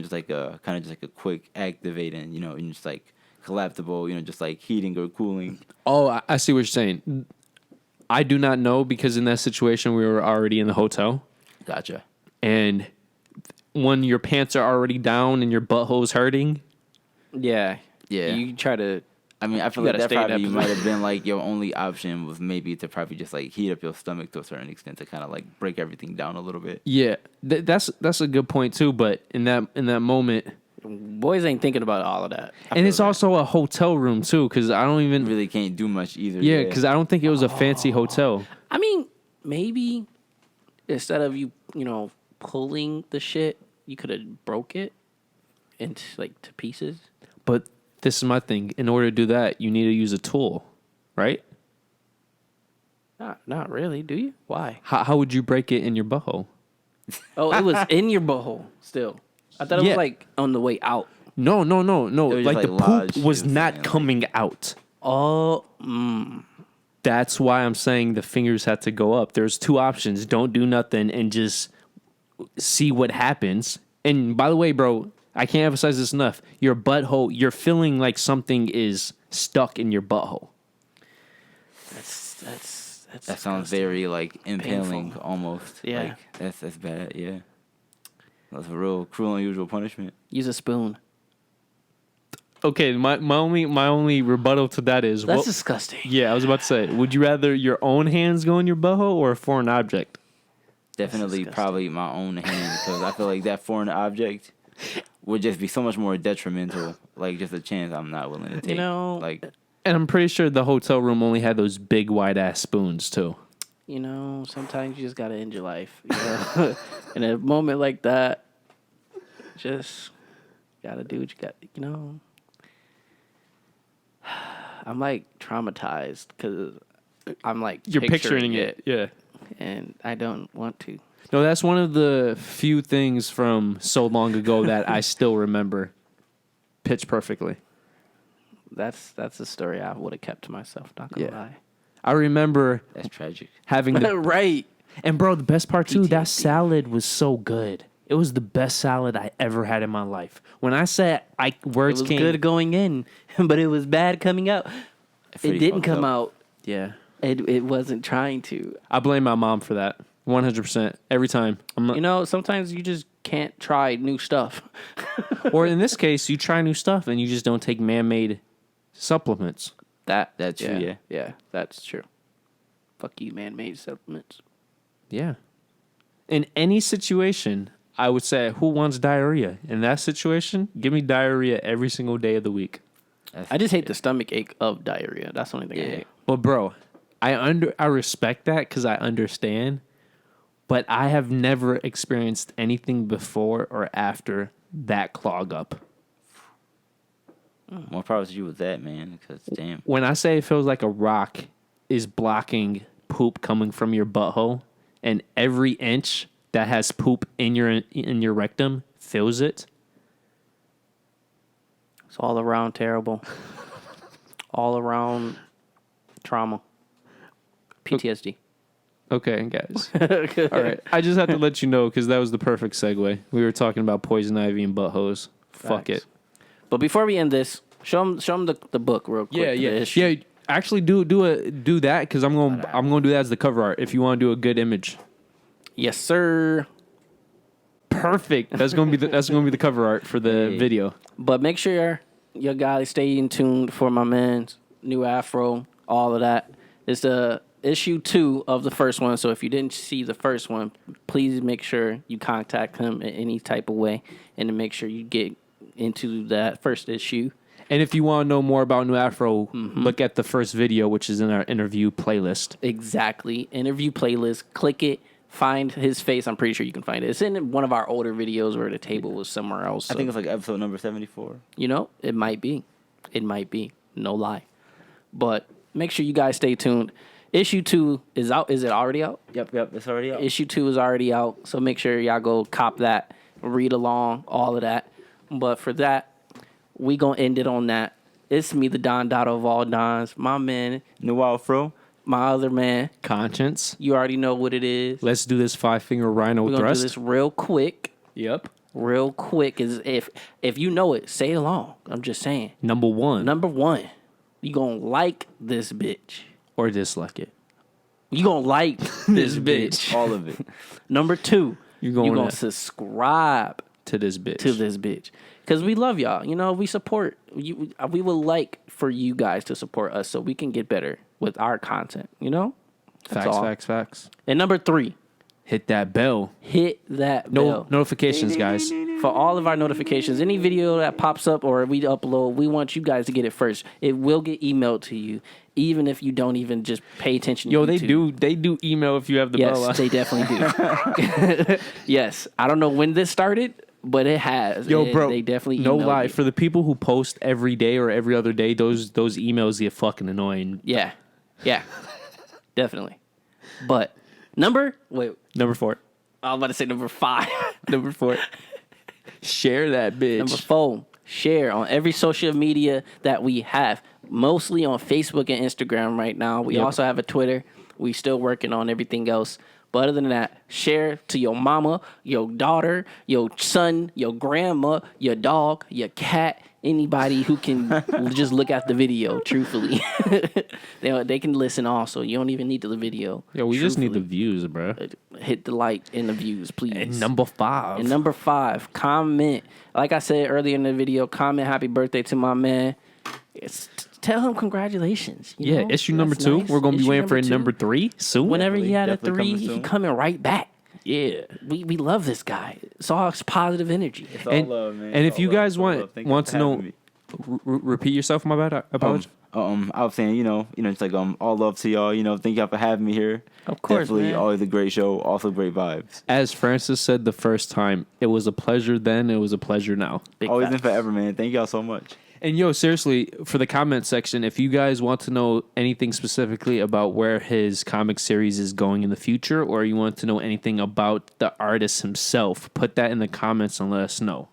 [SPEAKER 3] just like a kind of just like a quick activating, and just like collapsible, just like heating or cooling.
[SPEAKER 1] Oh, I see what you're saying. I do not know because in that situation we were already in the hotel,
[SPEAKER 3] Gotcha.
[SPEAKER 1] and when your pants are already down and your butthole's hurting,
[SPEAKER 2] Yeah.
[SPEAKER 3] Yeah.
[SPEAKER 2] You try to.
[SPEAKER 3] I mean, I feel
[SPEAKER 2] You
[SPEAKER 3] like
[SPEAKER 2] gotta
[SPEAKER 3] that
[SPEAKER 2] stay in that
[SPEAKER 3] probably might
[SPEAKER 2] position.
[SPEAKER 3] have been like your only option was maybe to probably just like heat up your stomach to a certain extent to kind of like break everything down a little bit.
[SPEAKER 1] yeah, that's a good point too. But in that moment,
[SPEAKER 2] Boys ain't thinking about all of that.
[SPEAKER 1] and it's
[SPEAKER 3] that.
[SPEAKER 1] also a hotel room too, because I don't even
[SPEAKER 3] Really can't do much either.
[SPEAKER 1] yeah, because I don't think it was a fancy hotel.
[SPEAKER 2] I mean, maybe instead of you pulling the shit, you could have broke it into like to pieces.
[SPEAKER 1] But this is my thing. In order to do that, you need to use a tool, right?
[SPEAKER 2] Not really, do you? Why?
[SPEAKER 1] How would you break it in your butthole?
[SPEAKER 2] Oh, it was in your butthole still. I thought it
[SPEAKER 1] Yeah.
[SPEAKER 2] was like on the way out.
[SPEAKER 1] No.
[SPEAKER 3] was
[SPEAKER 1] Like
[SPEAKER 3] just,
[SPEAKER 1] the
[SPEAKER 3] like,
[SPEAKER 1] poop
[SPEAKER 3] lodged,
[SPEAKER 1] was
[SPEAKER 3] he was
[SPEAKER 1] not
[SPEAKER 3] saying, like-
[SPEAKER 1] coming out.
[SPEAKER 2] Oh,
[SPEAKER 1] That's why I'm saying the fingers had to go up. There's two options. Don't do nothing and just see what happens. And by the way, bro, I can't emphasize this enough. Your butthole, you're feeling like something is stuck in your butthole.
[SPEAKER 2] that's
[SPEAKER 3] That sounds very like impaling
[SPEAKER 2] Painful.
[SPEAKER 3] almost.
[SPEAKER 2] Yeah.
[SPEAKER 3] Like, that's bad. Yeah. That's a real cruel and unusual punishment.
[SPEAKER 2] Use a spoon.
[SPEAKER 1] Okay, my only rebuttal to that is
[SPEAKER 2] That's disgusting.
[SPEAKER 1] yeah, I was about to say, would you rather your own hands go in your butthole or a foreign object?
[SPEAKER 3] Definitely,
[SPEAKER 2] disgusting.
[SPEAKER 3] probably my own hand because I feel like that foreign object would just be so much more detrimental. Like just a chance I'm not willing to take. Like
[SPEAKER 1] And I'm pretty sure the hotel room only had those big wide ass spoons too.
[SPEAKER 2] Sometimes you just gotta end your life. In a moment like that, just gotta do what you got. I'm like traumatized because I'm like
[SPEAKER 1] You're picturing it. Yeah.
[SPEAKER 2] and I don't want to.
[SPEAKER 1] No, that's one of the few things from so long ago that I still remember pitch perfectly.
[SPEAKER 2] That's a story I would have kept to myself. Not gonna
[SPEAKER 1] Yeah.
[SPEAKER 2] lie.
[SPEAKER 1] I remember
[SPEAKER 3] that's tragic.
[SPEAKER 1] having the
[SPEAKER 2] Right.
[SPEAKER 1] and bro, the best part too, that
[SPEAKER 2] PTSD.
[SPEAKER 1] salad was so good. It was the best salad I ever had in my life. When I said words
[SPEAKER 2] It was
[SPEAKER 1] came,
[SPEAKER 2] good going in, but it was bad coming out. It
[SPEAKER 3] Pretty
[SPEAKER 2] didn't
[SPEAKER 3] fucked
[SPEAKER 2] come
[SPEAKER 3] up.
[SPEAKER 2] out.
[SPEAKER 1] yeah,
[SPEAKER 2] It wasn't trying to.
[SPEAKER 1] I blame my mom for that 100% every time. I'm not,
[SPEAKER 2] Sometimes you just can't try new stuff.
[SPEAKER 1] or in this case, you try new stuff and you just don't take man-made supplements.
[SPEAKER 3] That's true, yeah.
[SPEAKER 2] Yeah, that's true. Fuck you, man-made supplements.
[SPEAKER 1] Yeah. In any situation, I would say, who wants diarrhea? In that situation, give me diarrhea every single day of the week.
[SPEAKER 2] I just hate the stomach ache of diarrhea. That's the only thing I hate.
[SPEAKER 1] But bro, I respect that because I understand, but I have never experienced anything before or after that clog up.
[SPEAKER 3] More props to you with that, man. Because damn,
[SPEAKER 1] When I say it feels like a rock is blocking poop coming from your butthole, and every inch that has poop in your rectum feels it.
[SPEAKER 2] It's all around terrible. all around trauma, PTSD.
[SPEAKER 1] Okay, guys. All right. I just had to let you know because that was the perfect segue. We were talking about poison ivy and butt hose. Fuck it.
[SPEAKER 2] But before we end this, show them the book real quick.
[SPEAKER 1] Yeah. Actually, do that because I'm gonna do that as the cover art. If you want to do a good image.
[SPEAKER 2] Yes, sir.
[SPEAKER 1] Perfect. That's gonna be the cover art for the video.
[SPEAKER 2] But make sure your guys stay in tune for my man's Nuwaufro, all of that. It's the issue 2 of the first one. So if you didn't see the first one, please make sure you contact him in any type of way, and to make sure you get into that first issue.
[SPEAKER 1] And if you want to know more about Nuwaufro, look at the first video, which is in our interview playlist.
[SPEAKER 2] Exactly. Interview playlist. Click it. Find his face. I'm pretty sure you can find it. It's in one of our older videos where the table was somewhere else. So,
[SPEAKER 3] I think it's like episode number 74.
[SPEAKER 2] You know, it might be. It might be. No lie. But make sure you guys stay tuned. Issue 2 is out. Is it already out?
[SPEAKER 3] Yep, it's already out.
[SPEAKER 2] Issue 2 is already out. So make sure y'all go cop that, read along, all of that. But for that, we gonna end it on that. It's me, the Don Dotto of all Dons. My man,
[SPEAKER 3] Nuwaufro.
[SPEAKER 2] My other man,
[SPEAKER 1] Conscience.
[SPEAKER 2] You already know what it is.
[SPEAKER 1] Let's do this 5-finger rhino
[SPEAKER 2] We're gonna
[SPEAKER 1] thrust.
[SPEAKER 2] do this real quick.
[SPEAKER 1] Yep.
[SPEAKER 2] Real quick. Is if you know it, say it along. I'm just saying.
[SPEAKER 1] Number 1.
[SPEAKER 2] Number 1, you gonna like this bitch.
[SPEAKER 1] Or dislike it.
[SPEAKER 2] You gonna like this bitch.
[SPEAKER 3] All of it.
[SPEAKER 2] Number 2,
[SPEAKER 1] you
[SPEAKER 2] gonna subscribe
[SPEAKER 1] to this bitch.
[SPEAKER 2] Because we love y'all. You know, we support you. We would like for you guys to support us so we can get better with our content. You know? That's all.
[SPEAKER 1] Facts.
[SPEAKER 2] And number 3,
[SPEAKER 1] hit that bell.
[SPEAKER 2] bell.
[SPEAKER 1] Notifications, guys.
[SPEAKER 2] For all of our notifications, any video that pops up or we upload, we want you guys to get it first. It will get emailed to you, even if you don't even just pay attention to YouTube.
[SPEAKER 1] They do email if you have the bell on.
[SPEAKER 2] Yes, they definitely do. Yes. I don't know when this started, but it has.
[SPEAKER 1] Bro,
[SPEAKER 2] they definitely
[SPEAKER 1] no
[SPEAKER 2] emailed
[SPEAKER 1] lie.
[SPEAKER 2] you.
[SPEAKER 1] For the people who post every day or every other day, those emails get fucking annoying.
[SPEAKER 2] Yeah. Definitely. But number 4. I was about to say number 5.
[SPEAKER 1] Number 4. Share that bitch.
[SPEAKER 2] Number 4. Share on every social media that we have. Mostly on Facebook and Instagram right now. We also have a Twitter. We still working on everything else. But other than that, share to your mama, your daughter, your son, your grandma, your dog, your cat, anybody who can just look at the video, truthfully. They can listen also. You don't even need the video.
[SPEAKER 1] Yeah, we just need the views, bro.
[SPEAKER 2] Hit the like and the views, please.
[SPEAKER 1] And number 5.
[SPEAKER 2] Comment. Like I said earlier in the video, comment happy birthday to my man. Tell him congratulations. You know?
[SPEAKER 1] Issue number 2. Nice. We're going to be waiting for number 3 soon.
[SPEAKER 2] Whenever he had a 3, he coming right back. Yeah. We love this guy. It's all positive energy.
[SPEAKER 3] It's all love, man.
[SPEAKER 1] And if you guys want to know, repeat yourself, my bad. I apologize.
[SPEAKER 3] I was saying, it's like all love to y'all. Thank y'all for having me here.
[SPEAKER 2] Of course,
[SPEAKER 3] definitely,
[SPEAKER 2] man.
[SPEAKER 3] Always a great show. Also great vibes.
[SPEAKER 1] As Francis said the first time, it was a pleasure then. It was a pleasure now.
[SPEAKER 3] Always and forever, man. Thank y'all so much.
[SPEAKER 1] And seriously, for the comment section, if you guys want to know anything specifically about where his comic series is going in the future, or you want to know anything about the artist himself, put that in the comments and let us know.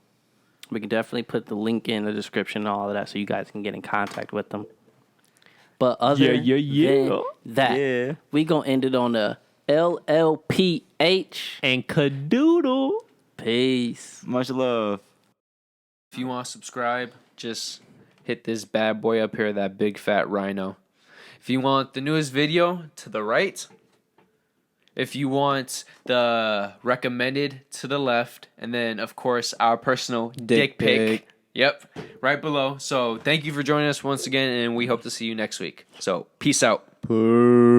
[SPEAKER 2] We can definitely put the link in the description and all of that so you guys can get in contact with them. But other than that, we going to end it on the LLPH.
[SPEAKER 1] And cadoodle.
[SPEAKER 2] Peace.
[SPEAKER 3] Much love.
[SPEAKER 1] If you want to subscribe, just hit this bad boy up here, that big fat rhino. If you want the newest video, to the right. If you want the recommended, to the left. And then, of course, our personal dick pic. Yep, right below. So thank you for joining us once again, and we hope to see you next week. So peace out.
[SPEAKER 3] Peace.